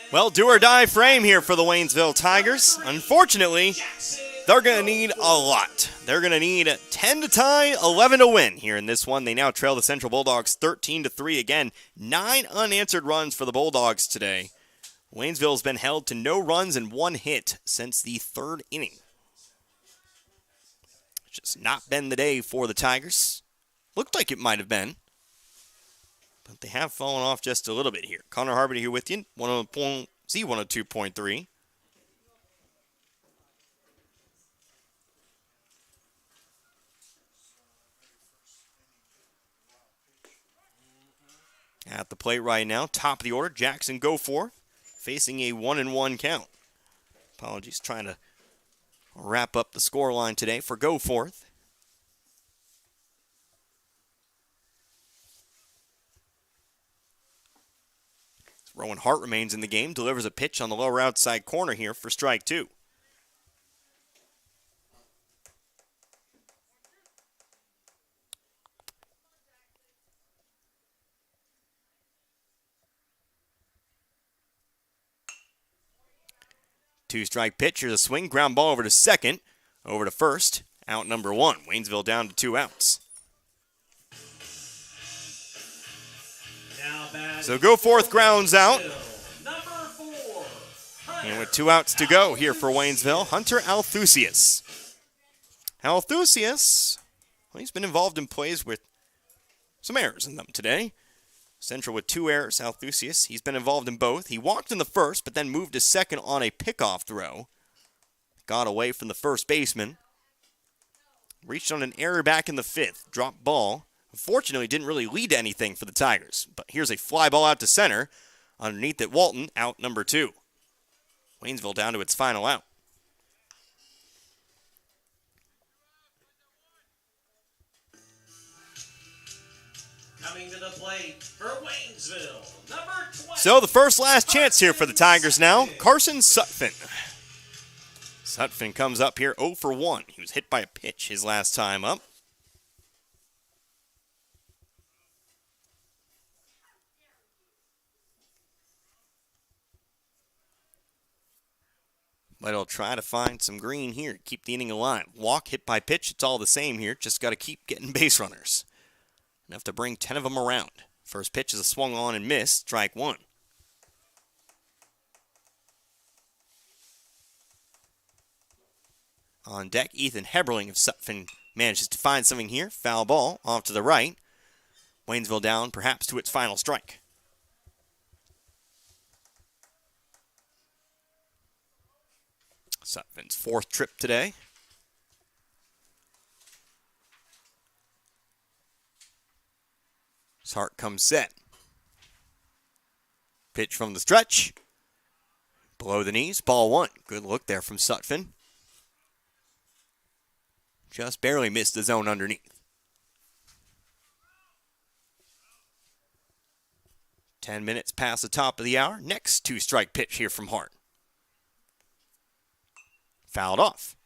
Well, do or die frame here for the Waynesville Tigers. Unfortunately, they're going to need a lot. They're going to need 10 to tie, 11 to win here in this one. They now trail the Central Bulldogs 13-3. Again, 9 unanswered runs for the Bulldogs today. Waynesville's been held to no runs and 1 hit since the 3rd inning. It's just not been the day for the Tigers. Looked like it might have been, but they have fallen off just a little bit here. Connor Harvey here with you, Z102.3. At the plate right now, top of the order, Jackson Goforth, facing a 1-1 count. Apologies, trying to wrap up the scoreline today for Goforth. Rowan Hart remains in the game, delivers a pitch on the lower outside corner here for strike 2. 2-strike pitch. Here's a swing. Ground ball over to second. Over to first. Out number 1. Waynesville down to 2 outs. So go forth, grounds out. And with 2 outs to go here for Waynesville, Hunter Althusius. Althusius, well, he's been involved in plays with some errors in them today. Central with 2 errors, Althusius. He's been involved in both. He walked in the first, but then moved to second on a pickoff throw. Got away from the first baseman. Reached on an error back in the 5th. Dropped ball. Unfortunately, didn't really lead to anything for the Tigers. But here's a fly ball out to center. Underneath it, Walton, out number 2. Waynesville down to its final out. Coming to the plate for Waynesville, number 20. So the first last chance here for the Tigers now. Carson Sutphin. Sutphin comes up here 0 for 1. He was hit by a pitch his last time up. But he'll try to find some green here. Keep the inning alive. Walk, hit by pitch, it's all the same here. Just got to keep getting base runners. Enough to bring 10 of them around. First pitch is a swung on and missed. Strike 1. On deck, Ethan Heberling of Sutphin manages to find something here. Foul ball off to the right. Waynesville down perhaps to its final strike. Sutphin's 4th trip today. His heart comes set. Pitch from the stretch. Below the knees, ball 1. Good look there from Sutphin. Just barely missed the zone underneath. 10 minutes past the top of the hour. Next 2-strike pitch here from Hart. Fouled off.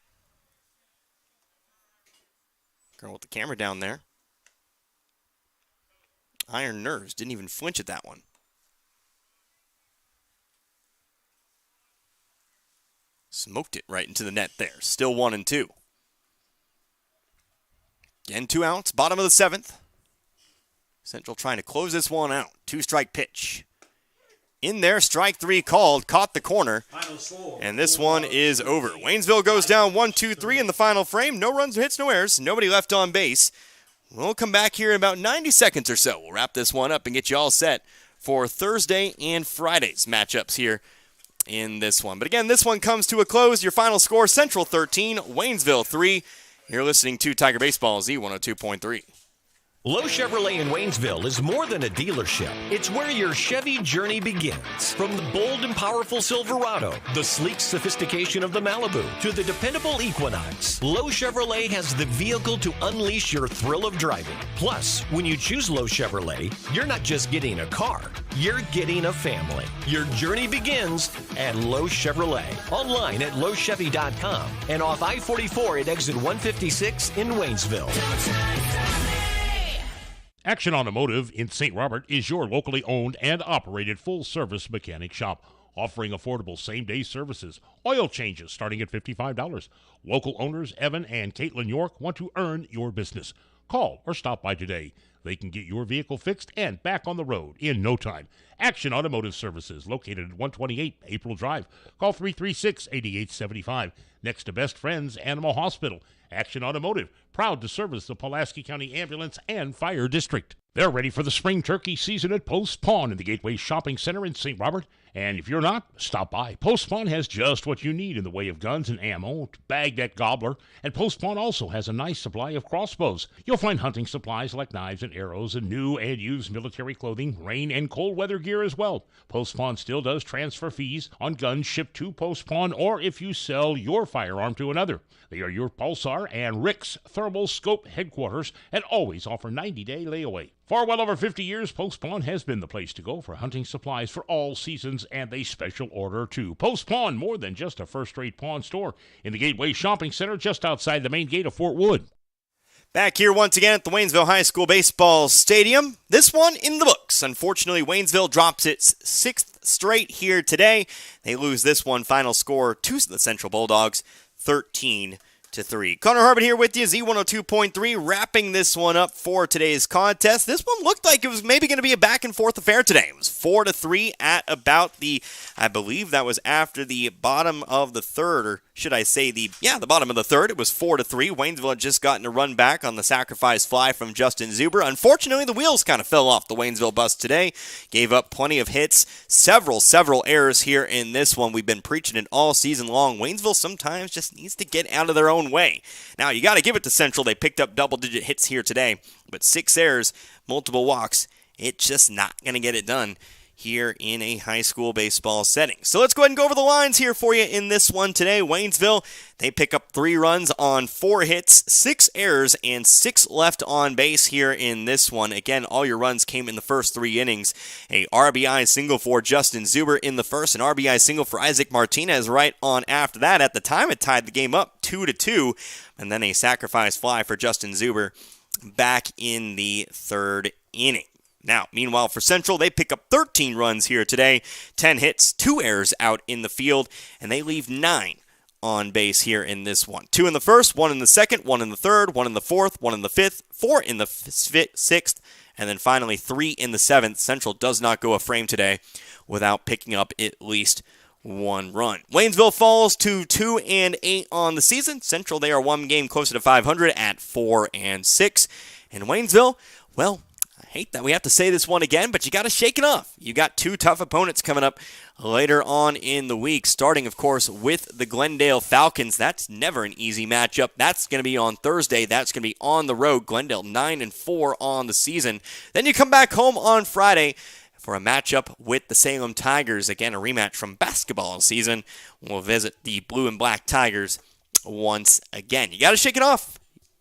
Girl with the camera down there. Iron nerves. Didn't even flinch at that one. Smoked it right into the net there. Still 1-2. Again, 2 outs. Bottom of the 7th. Central trying to close this one out. 2-strike pitch. In there, strike 3 called. Caught the corner. And this one is over. Waynesville goes down 1-2-3 in the final frame. No runs, no hits, no errors. Nobody left on base. We'll come back here in about 90 seconds or so. We'll wrap this one up and get you all set for Thursday and Friday's matchups here in this one. But again, this one comes to a close. Your final score, Central 13, Waynesville 3. You're listening to Tiger Baseball Z102.3. Lowe Chevrolet in Waynesville is more than a dealership. It's where your Chevy journey begins. From the bold and powerful Silverado, the sleek sophistication of the Malibu, to the dependable Equinox, Lowe Chevrolet has the vehicle to unleash your thrill of driving. Plus, when you choose Lowe Chevrolet, you're not just getting a car, you're getting a family. Your journey begins at Lowe Chevrolet. Online at lowechevy.com and off I-44 at exit 156 in Waynesville. Action Automotive in St. Robert is your locally owned and operated full-service mechanic shop, offering affordable same-day services, oil changes starting at $55. Local owners Evan and Caitlin York want to earn your business. Call or stop by today. They can get your vehicle fixed and back on the road in no time. Action Automotive Services, located at 128 April Drive. Call 336-8875. Next to Best Friends Animal Hospital. Action Automotive, proud to service the Pulaski County Ambulance and Fire District. They're ready for the spring turkey season at Post Pawn in the Gateway Shopping Center in St. Robert. And if you're not, stop by. Post Pawn has just what you need in the way of guns and ammo to bag that gobbler. And Post Pawn also has a nice supply of crossbows. You'll find hunting supplies like knives and arrows and new and used military clothing, rain and cold weather gear as well. Post Pawn still does transfer fees on guns shipped to Post Pawn or if you sell your firearm to another. They are your Pulsar and Rick's Thermal Scope headquarters and always offer 90-day layaway. For well over 50 years, Post Pawn has been the place to go for hunting supplies for all seasons, and they special order too. Post Pawn, more than just a first-rate pawn store, in the Gateway Shopping Center just outside the main gate of Fort Wood. Back here once again at the Waynesville High School Baseball Stadium. This one in the books. Unfortunately, Waynesville drops its 6th straight here today. They lose this one, final score to the Central Bulldogs, 13-3. Connor Harbin here with you, Z102.3, wrapping this one up for today's contest. This one looked like it was maybe going to be a back-and-forth affair today. It was 4-3 at about I believe that was after the bottom of the third, or should I say the bottom of the third. It was 4-3. Waynesville had just gotten a run back on the sacrifice fly from Justin Zuber. Unfortunately, the wheels kind of fell off the Waynesville bus today. Gave up plenty of hits, several errors here in this one. We've been preaching it all season long. Waynesville sometimes just needs to get out of their own way. Now, you got to give it to Central. They picked up double-digit hits here today, but 6 errors, multiple walks. It's just not going to get it done here in a high school baseball setting. So let's go ahead and go over the lines here for you in this one today. Waynesville, they pick up 3 runs on 4 hits, 6 errors, and 6 left on base here in this one. Again, all your runs came in the first 3 innings. A RBI single for Justin Zuber in the first, an RBI single for Isaac Martinez right on after that. At the time, it tied the game up 2-2, and then a sacrifice fly for Justin Zuber back in the 3rd inning. Now, meanwhile, for Central, they pick up 13 runs here today, 10 hits, 2 errors out in the field, and they leave 9 on base here in this one. 2 in the first, 1 in the second, 1 in the third, 1 in the fourth, 1 in the fifth, 4 in the sixth, and then finally 3 in the seventh. Central does not go a frame today without picking up at least 1 run. Waynesville falls to 2-8 on the season. Central, they are 1 game closer to 500 at 4-6. And Waynesville, well, hate that we have to say this one again, but you got to shake it off. You got 2 tough opponents coming up later on in the week, starting, of course, with the Glendale Falcons. That's never an easy matchup. That's going to be on Thursday. That's going to be on the road. Glendale 9-4 on the season. Then you come back home on Friday for a matchup with the Salem Tigers. Again, a rematch from basketball season. We'll visit the Blue and Black Tigers once again. You got to shake it off.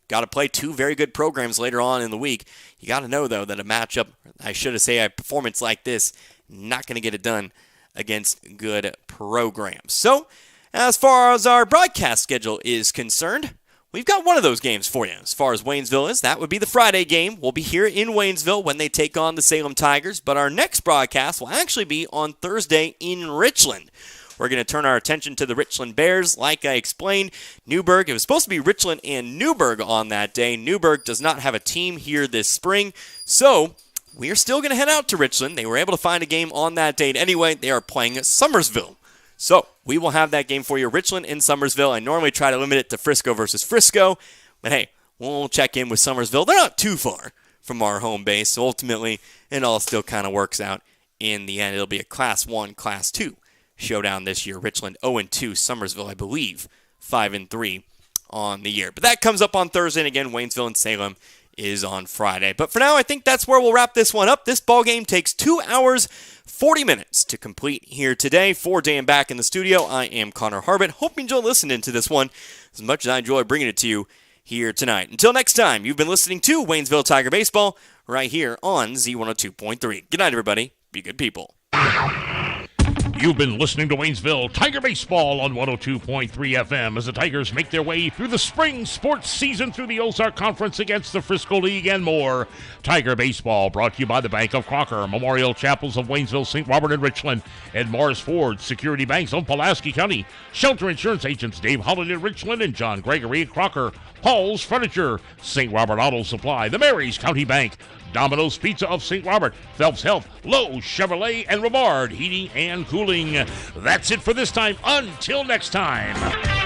Got to play 2 very good programs later on in the week. You got to know, though, that a matchup, I should say a performance like this, not going to get it done against good programs. So, as far as our broadcast schedule is concerned, we've got one of those games for you. As far as Waynesville is, that would be the Friday game. We'll be here in Waynesville when they take on the Salem Tigers, but our next broadcast will actually be on Thursday in Richland. We're going to turn our attention to the Richland Bears. Like I explained, Newburgh, it was supposed to be Richland and Newburgh on that day. Newburgh does not have a team here this spring, so we are still going to head out to Richland. They were able to find a game on that date anyway. They are playing at Summersville. So we will have that game for you, Richland and Summersville. I normally try to limit it to Frisco versus Frisco, but hey, we'll check in with Summersville. They're not too far from our home base, so ultimately it all still kind of works out in the end. It'll be a Class 1, Class 2 showdown this year. Richland 0-2, Summersville, I believe, 5-3 on the year. But that comes up on Thursday, and again, Waynesville and Salem is on Friday. But for now, I think that's where we'll wrap this one up. This ball game takes 2 hours, 40 minutes to complete here today. For Dan back in the studio, I am Connor Harbin. Hope you enjoy listening to this one as much as I enjoy bringing it to you here tonight. Until next time, you've been listening to Waynesville Tiger Baseball right here on Z102.3. Good night, everybody. Be good people. You've been listening to Waynesville Tiger Baseball on 102.3 FM as the Tigers make their way through the spring sports season through the Ozark Conference against the Frisco League and more. Tiger Baseball brought to you by the Bank of Crocker, Memorial Chapels of Waynesville, St. Robert, and Richland, and Morris Ford, Security Banks of Pulaski County, Shelter Insurance Agents Dave Holland in Richland and John Gregory at Crocker, Paul's Furniture, St. Robert Auto Supply, the Marys County Bank, Domino's Pizza of St. Robert, Phelps Health, Lowe's Chevrolet, and Ramard Heating and Cooling. That's it for this time. Until next time.